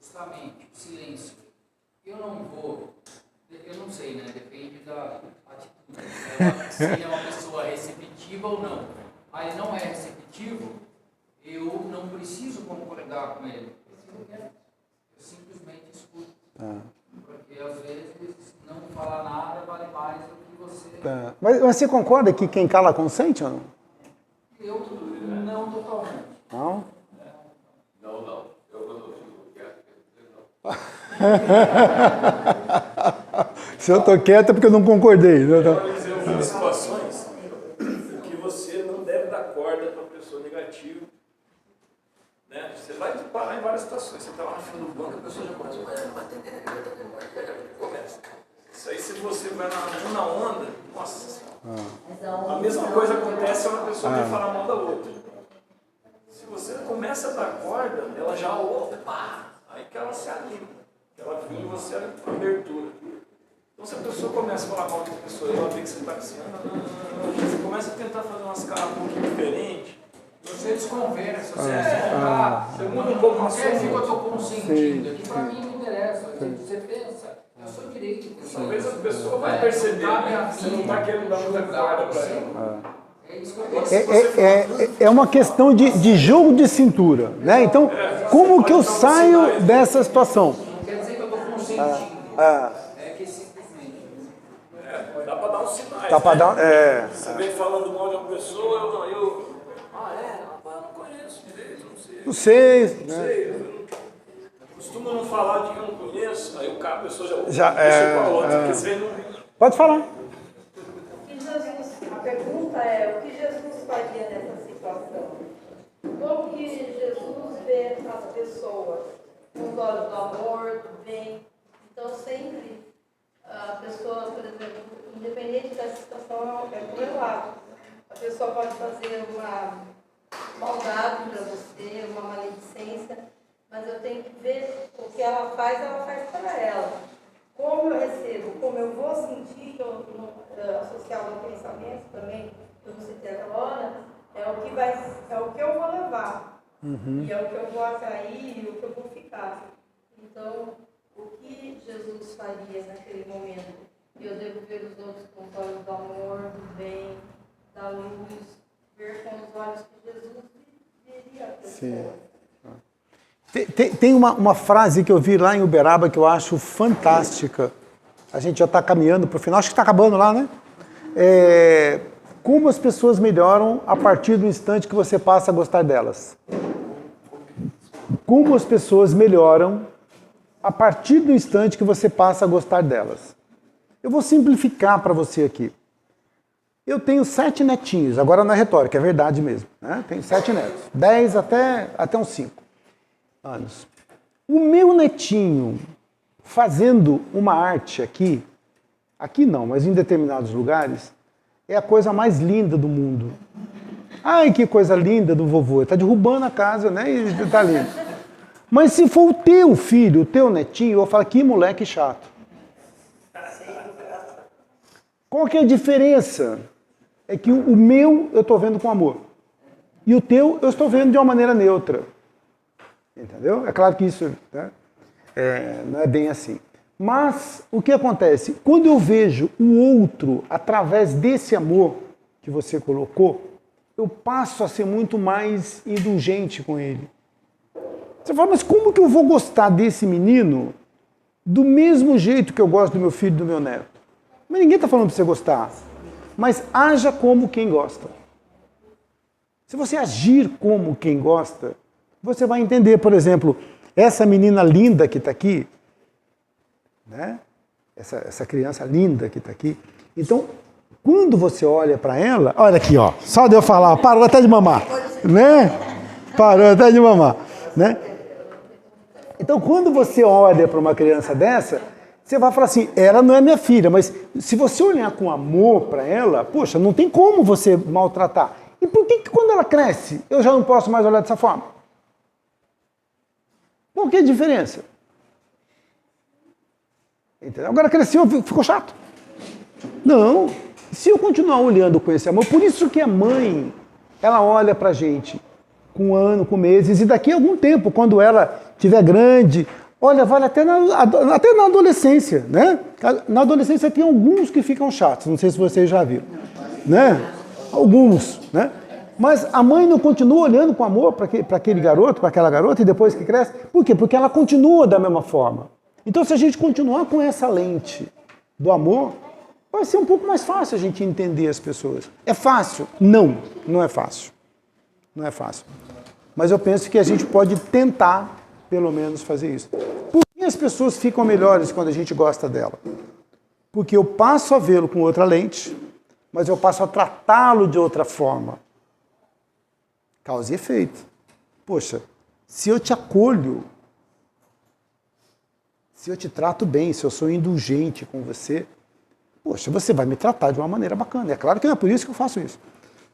justamente, o silêncio, eu não sei, né? Depende da atitude. Se ele é uma pessoa receptiva ou não. Aí ele não é receptivo, eu não preciso concordar com ele. Eu simplesmente escuto. Porque às vezes não falar nada vale mais do que você. Mas você concorda que quem cala consente ou não? Eu não totalmente. Não? Não. Eu quando fico quieto, Se eu tô quieto é porque eu não concordei. Eu vi situações que você não deve dar corda para a pessoa negativa. Né? Você vai parar em várias situações. Você está lá na fila do banco, a pessoa já começa começa. Isso aí, se você vai na onda, nossa. A mesma coisa acontece quando a pessoa vem falar mal da outra. Se você começa a dar corda, ela já ouve, aí que ela se anima. Ela viu em você a abertura. Então, se a pessoa começa a falar mal de outra pessoa e ela vê que você está assim, você começa a tentar fazer umas caras um pouquinho diferentes. Você desconversa, você muda um pouco o assunto. Que eu estou consentindo aqui, para mim não interessa. Você pensa, eu sou direito. Talvez a pessoa vai perceber que você não está querendo dar muita corda para ela. É uma questão de jogo de cintura, né? Então, como que eu saio dessa situação? Não quer dizer que eu estou consentindo. É que simplesmente. Dá para dar uns sinais. Dá pra dar, Você vem falando mal de uma pessoa, eu não conheço direito, não sei. Não sei, né? Costumo não falar de quem eu não conheço, aí a pessoa Já deixa para outra, porque você não. Pode falar. A pergunta é, o que Jesus faria nessa situação? Como que Jesus vê as pessoas com os olhos do amor, do bem? Então, sempre a pessoa, por exemplo, independente da situação, é do meu lado. A pessoa pode fazer uma maldade para você, uma maledicência, mas eu tenho que ver o que ela faz para ela. Como eu recebo, como eu vou sentir, que eu associado ao pensamento também, que eu não citei aquela hora, é o que eu vou levar. E é o que eu vou atrair e o que eu vou ficar. Então, o que Jesus faria naquele momento? Eu devo ver os outros com os olhos do amor, do bem, da luz, ver com os olhos que Jesus veria a pessoa. Tem uma frase que eu vi lá em Uberaba que eu acho fantástica. A gente já está caminhando para o final, acho que está acabando lá, né? Como as pessoas melhoram a partir do instante que você passa a gostar delas. Como as pessoas melhoram a partir do instante que você passa a gostar delas. Eu vou simplificar para você aqui. Eu tenho 7 netinhos, agora não é retórica, é verdade mesmo. Né? Tenho 7 netos, 10 até uns 5 anos. O meu netinho fazendo uma arte aqui não, mas em determinados lugares, é a coisa mais linda do mundo. Ai, que coisa linda do vovô. Ele está derrubando a casa, né? E está lindo. Mas se for o teu filho, o teu netinho, eu vou falar, que moleque chato. Qual que é a diferença? É que o meu eu estou vendo com amor. E o teu eu estou vendo de uma maneira neutra. Entendeu? É claro que isso, né, não é bem assim. Mas o que acontece? Quando eu vejo o outro através desse amor que você colocou, eu passo a ser muito mais indulgente com ele. Você fala, mas como que eu vou gostar desse menino do mesmo jeito que eu gosto do meu filho e do meu neto? Mas ninguém está falando para você gostar. Mas haja como quem gosta. Se você agir como quem gosta, você vai entender, por exemplo, essa menina linda que está aqui, né? Essa criança linda que está aqui. Então, quando você olha para ela, olha aqui, ó, só de eu falar, parou até de mamar, né? Parou até de mamar, né? Então, quando você olha para uma criança dessa, você vai falar assim, ela não é minha filha, mas se você olhar com amor para ela, poxa, não tem como você maltratar. E por que quando ela cresce, eu já não posso mais olhar dessa forma? Qual que é a diferença? Entendeu? Agora cresceu, ficou chato. Não. Se eu continuar olhando com esse amor, por isso que a mãe, ela olha pra gente com um ano, com meses, e daqui a algum tempo, quando ela estiver grande, olha, vale até na adolescência, né? Na adolescência tem alguns que ficam chatos, não sei se vocês já viram, né? Alguns, né? Mas a mãe não continua olhando com amor para aquele garoto, para aquela garota, e depois que cresce. Por quê? Porque ela continua da mesma forma. Então, se a gente continuar com essa lente do amor, vai ser um pouco mais fácil a gente entender as pessoas. É fácil? Não, não é fácil. Não é fácil. Mas eu penso que a gente pode tentar, pelo menos, fazer isso. Por que as pessoas ficam melhores quando a gente gosta dela? Porque eu passo a vê-lo com outra lente, mas eu passo a tratá-lo de outra forma. Causa e efeito. Poxa, se eu te acolho, se eu te trato bem, se eu sou indulgente com você, poxa, você vai me tratar de uma maneira bacana. É claro que não é por isso que eu faço isso.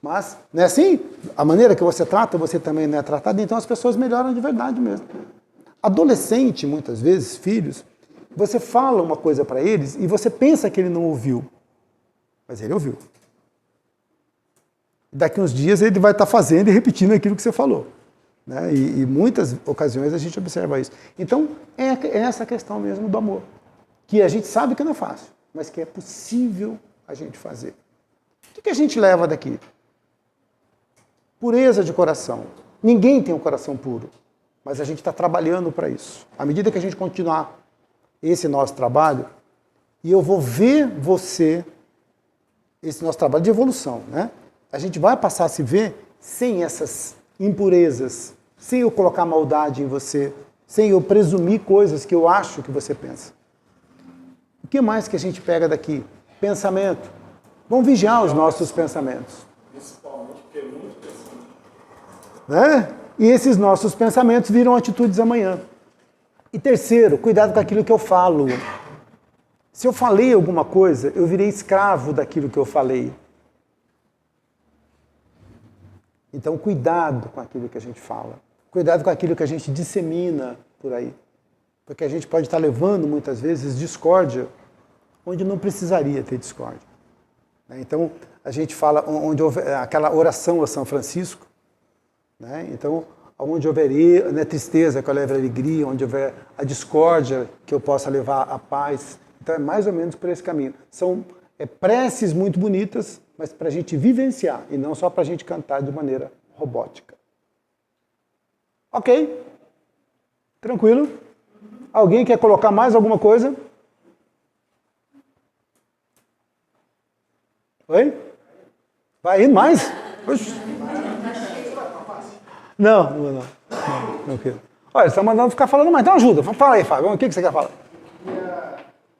Mas, não é assim? A maneira que você trata, você também não é tratado, então as pessoas melhoram de verdade mesmo. Adolescente, muitas vezes, filhos, você fala uma coisa para eles e você pensa que ele não ouviu. Mas ele ouviu. Daqui uns dias ele vai estar fazendo e repetindo aquilo que você falou. Né? E muitas ocasiões a gente observa isso. Então, é essa questão mesmo do amor. Que a gente sabe que não é fácil, mas que é possível a gente fazer. O que a gente leva daqui? Pureza de coração. Ninguém tem um coração puro, mas a gente está trabalhando para isso. À medida que a gente continuar esse nosso trabalho, e eu vou ver você, esse nosso trabalho de evolução, né? A gente vai passar a se ver sem essas impurezas, sem eu colocar maldade em você, sem eu presumir coisas que eu acho que você pensa. O que mais que a gente pega daqui? Pensamento. Vamos vigiar os nossos pensamentos. Principalmente porque é muito pensamento. Né? E esses nossos pensamentos viram atitudes amanhã. E terceiro, cuidado com aquilo que eu falo. Se eu falei alguma coisa, eu virei escravo daquilo que eu falei. Então, cuidado com aquilo que a gente fala. Cuidado com aquilo que a gente dissemina por aí. Porque a gente pode estar levando, muitas vezes, discórdia onde não precisaria ter discórdia. Então, a gente fala onde houve aquela oração a São Francisco. Né? Então, onde houver tristeza, que eu leve a alegria, onde houver a discórdia, que eu possa levar a paz. Então, é mais ou menos por esse caminho. São preces muito bonitas, mas para a gente vivenciar, e não só para a gente cantar de maneira robótica. Ok? Tranquilo? Alguém quer colocar mais alguma coisa? Oi? Vai ir mais? Oxi. Não. Tranquilo. Olha, você está mandando ficar falando mais, então ajuda. Fala aí, Fábio, o que você quer falar?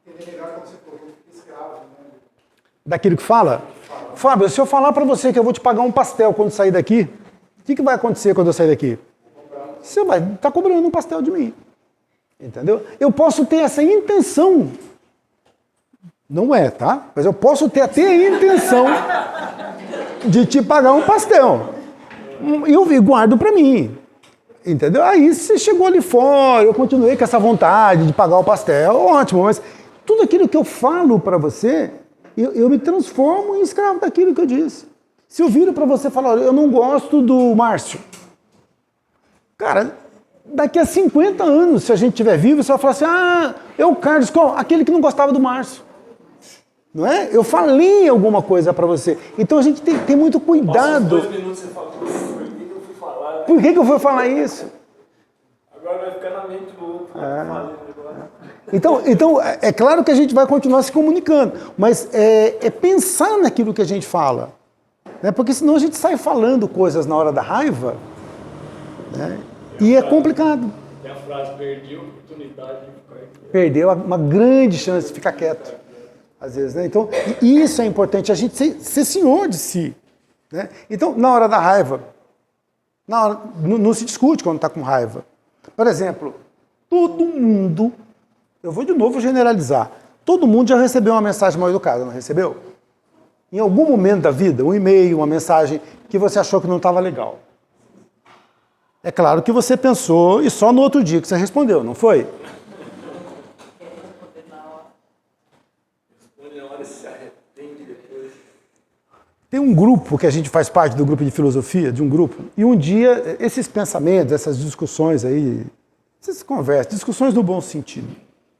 Entender melhor quando você falou que escravo, né? Daquilo que fala? Fábio, se eu falar para você que eu vou te pagar um pastel quando sair daqui, o que vai acontecer quando eu sair daqui? Você vai estar cobrando um pastel de mim. Entendeu? Eu posso ter essa intenção Não é, tá? Mas eu posso ter até a intenção de te pagar um pastel. E eu guardo para mim. Entendeu? Aí você chegou ali fora, eu continuei com essa vontade de pagar o pastel, ótimo, mas tudo aquilo que eu falo para você, eu me transformo em escravo daquilo que eu disse. Se eu viro para você e falar, eu não gosto do Márcio, cara, daqui a 50 anos, se a gente estiver vivo, você vai falar assim, é o Carlos, aquele que não gostava do Márcio. Não é? Eu falei alguma coisa para você. Então a gente tem muito cuidado. Passa 2 minutos você fala, por que eu fui falar? Né? Por que eu fui falar isso? Agora vai ficar na mente do outro. Então, é claro que a gente vai continuar se comunicando, mas é pensar naquilo que a gente fala. Né? Porque senão a gente sai falando coisas na hora da raiva, né? E é complicado. Tem a frase, perdi a oportunidade de ficar aqui. Perdeu uma grande chance de ficar quieto. Às vezes, né? Então, isso é importante, a gente ser senhor de si. Né? Então, na hora da raiva, não se discute quando está com raiva. Por exemplo, todo mundo, eu vou de novo generalizar, todo mundo já recebeu uma mensagem mal educada, não recebeu? Em algum momento da vida, um e-mail, uma mensagem que você achou que não estava legal. É claro que você pensou e só no outro dia que você respondeu, não foi? Tem um grupo que a gente faz parte do grupo de filosofia, de um grupo, e um dia esses pensamentos, essas discussões aí, essas conversas, discussões no bom sentido.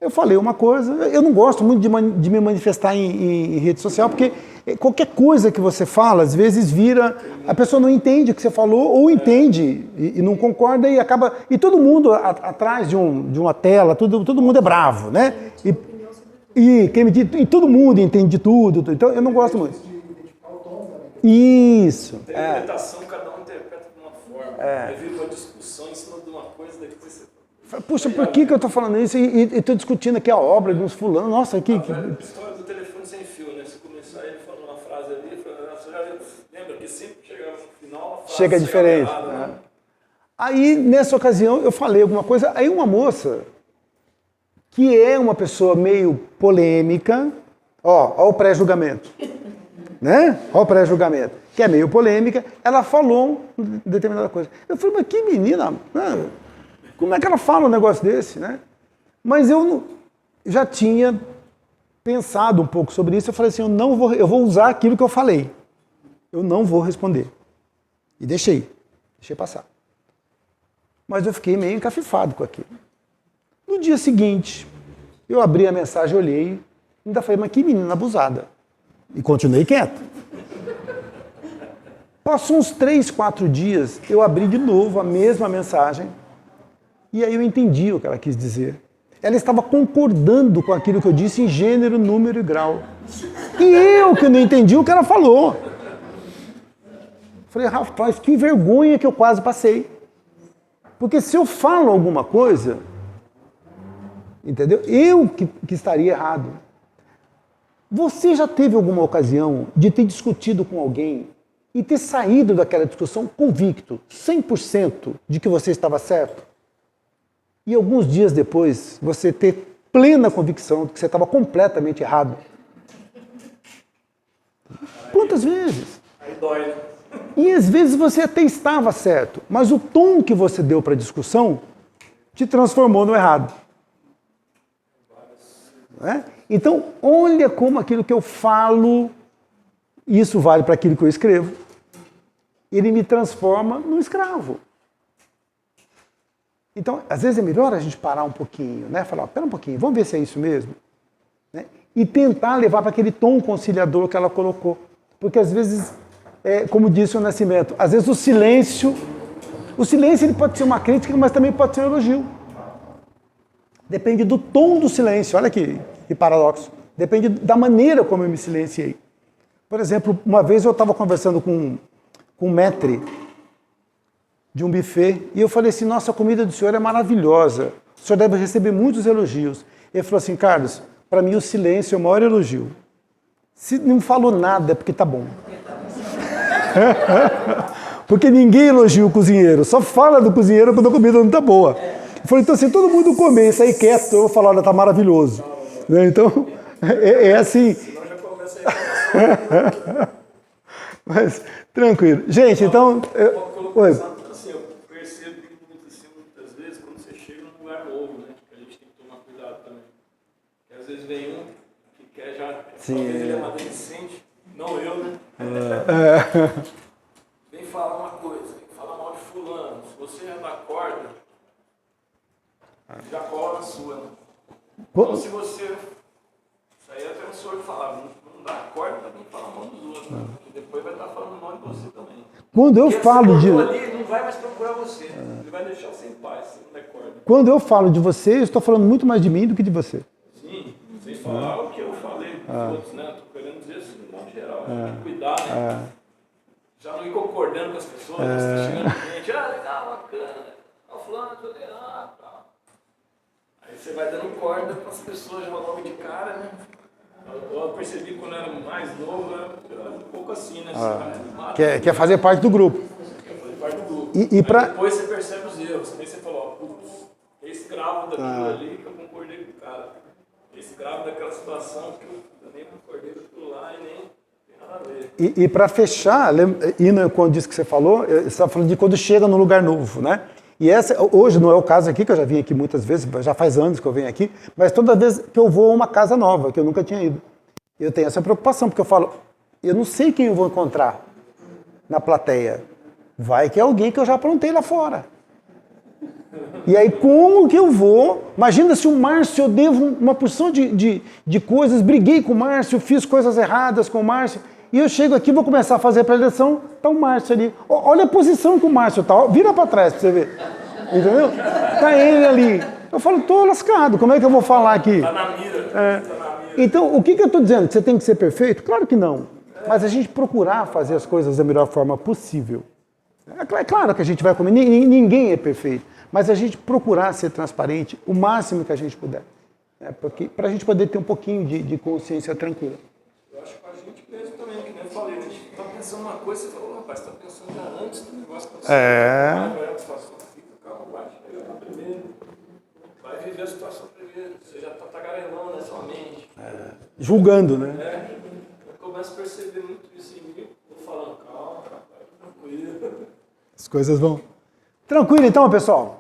Eu falei uma coisa, eu não gosto muito de me manifestar em rede social, porque qualquer coisa que você fala, às vezes vira, a pessoa não entende o que você falou, ou entende e não concorda e acaba, e todo mundo atrás de uma tela, todo mundo é bravo, né? E todo mundo entende de tudo, então eu não gosto muito. Isso. Tem interpretação, cada um interpreta de uma forma. Aí vira uma discussão em cima de uma coisa, depois você... Puxa, por que eu estou falando isso e estou discutindo aqui a obra de uns fulanos? Nossa, aqui... A história do telefone sem fio, né? Se começar ele falando uma frase ali, você já lembra que sempre chega no final, a frase chega diferente. Errada, né? Aí, nessa ocasião, eu falei alguma coisa, aí uma moça, que é uma pessoa meio polêmica, ó o pré-julgamento. Né? Olha o pré-julgamento, que é meio polêmica, ela falou determinada coisa. Eu falei, mas que menina, né? Como é que ela fala um negócio desse? Né? Mas eu já tinha pensado um pouco sobre isso, eu falei assim, eu vou usar aquilo que eu falei, eu não vou responder. E deixei passar. Mas eu fiquei meio encafifado com aquilo. No dia seguinte, eu abri a mensagem, olhei, ainda falei, mas que menina abusada. E continuei quieto. Passou uns 3, 4 dias, eu abri de novo a mesma mensagem e aí eu entendi o que ela quis dizer. Ela estava concordando com aquilo que eu disse em gênero, número e grau. E eu que não entendi o que ela falou. Falei, rapaz, que vergonha que eu quase passei. Porque se eu falo alguma coisa, entendeu? Eu que estaria errado. Você já teve alguma ocasião de ter discutido com alguém e ter saído daquela discussão convicto, 100% de que você estava certo? E alguns dias depois, você ter plena convicção de que você estava completamente errado? Quantas vezes? Aí dói, né? E às vezes você até estava certo, mas o tom que você deu para a discussão te transformou no errado. Não é? Então, olha como aquilo que eu falo, isso vale para aquilo que eu escrevo, ele me transforma num escravo. Então, às vezes é melhor a gente parar um pouquinho, né? Falar, pera um pouquinho, vamos ver se é isso mesmo. Né? E tentar levar para aquele tom conciliador que ela colocou. Porque às vezes, como disse o Nascimento, às vezes o silêncio ele pode ser uma crítica, mas também pode ser um elogio. Depende do tom do silêncio, olha aqui. Que paradoxo. Depende da maneira como eu me silenciei. Por exemplo, uma vez eu estava conversando com um maître de um buffet e eu falei assim, nossa, a comida do senhor é maravilhosa, o senhor deve receber muitos elogios. Ele falou assim, Carlos, para mim o silêncio é o maior elogio. Se não falou nada é porque tá bom. Porque ninguém elogia o cozinheiro, só fala do cozinheiro quando a comida não está boa. Eu falei, então se todo mundo comer e sair quieto, eu vou falar, olha, está maravilhoso. Então, É assim. Senão já começa a reclamação. Mas, tranquilo. Gente, então... Oi. Assim, eu percebo que muitas vezes, quando você chega num lugar novo, né, que a gente tem que tomar cuidado também. Porque às vezes vem um que quer já... Sim. Talvez ele é maledicente, não eu, né? Vem falar uma coisa, vem falar mal de fulano. Se você já dá corda, já cola na sua, né? Então se você... Isso aí até o senhor falava, não dá corda para quem fala mal dos outros, né? Porque depois vai estar falando mal de você também. Quando eu falo de... Ali, não vai mais procurar você, ele vai deixar você em paz, se não der corda. Quando eu falo de você, eu estou falando muito mais de mim do que de você. Sim, vocês falaram o que eu falei dos outros, né? Estou querendo dizer assim, de modo geral, tem que cuidar, né? Já não ir concordando com as pessoas, né? Você está chegando gente, legal, bacana, fulano, tal. Aí você vai dando corda para as pessoas já logo de cara, né? Eu percebi quando eu era mais novo, eu era um pouco assim, né? Quer fazer parte do grupo. Quer fazer parte do grupo. E depois você percebe os erros. Aí você fala, putz, esse gravo daquilo ali que eu concordei com o cara. Esse gravo daquela situação que eu nem concordei com aquilo lá e nem tem nada a ver. E para fechar, indo com isso que você falou, você estava falando de quando chega num lugar novo, né? E hoje não é o caso aqui, que eu já vim aqui muitas vezes, já faz anos que eu venho aqui, mas toda vez que eu vou a uma casa nova, que eu nunca tinha ido, eu tenho essa preocupação, porque eu falo, eu não sei quem eu vou encontrar na plateia. Vai que é alguém que eu já aprontei lá fora. E aí como que eu vou? Imagina se o Márcio, eu devo uma porção de coisas, briguei com o Márcio, fiz coisas erradas com o Márcio, e eu chego aqui, vou começar a fazer a preleção, tá o Márcio ali. Olha a posição que o Márcio tá, vira para trás para você ver. Entendeu? Tá ele ali. Eu falo, tô lascado, como é que eu vou falar aqui? Tá na mira. Tá na mira. Então, o que eu estou dizendo? Que você tem que ser perfeito? Claro que não. Mas a gente procurar fazer as coisas da melhor forma possível. É claro que a gente vai comer, ninguém é perfeito. Mas a gente procurar ser transparente o máximo que a gente puder. Para a gente poder ter um pouquinho de consciência tranquila. Eu acho que a gente mesmo também, que nem eu falei, a gente está pensando uma coisa, você falou, rapaz, você está pensando já antes do negócio acontecer. Vai a situação, fica, calma, vai chegar primeiro. Vai viver a situação primeiro. Você já está tagarelando na sua mente. Julgando, né? Eu começo a perceber muito isso em mim. Vou falando, calma, tranquilo. As coisas vão. Tranquilo então, pessoal?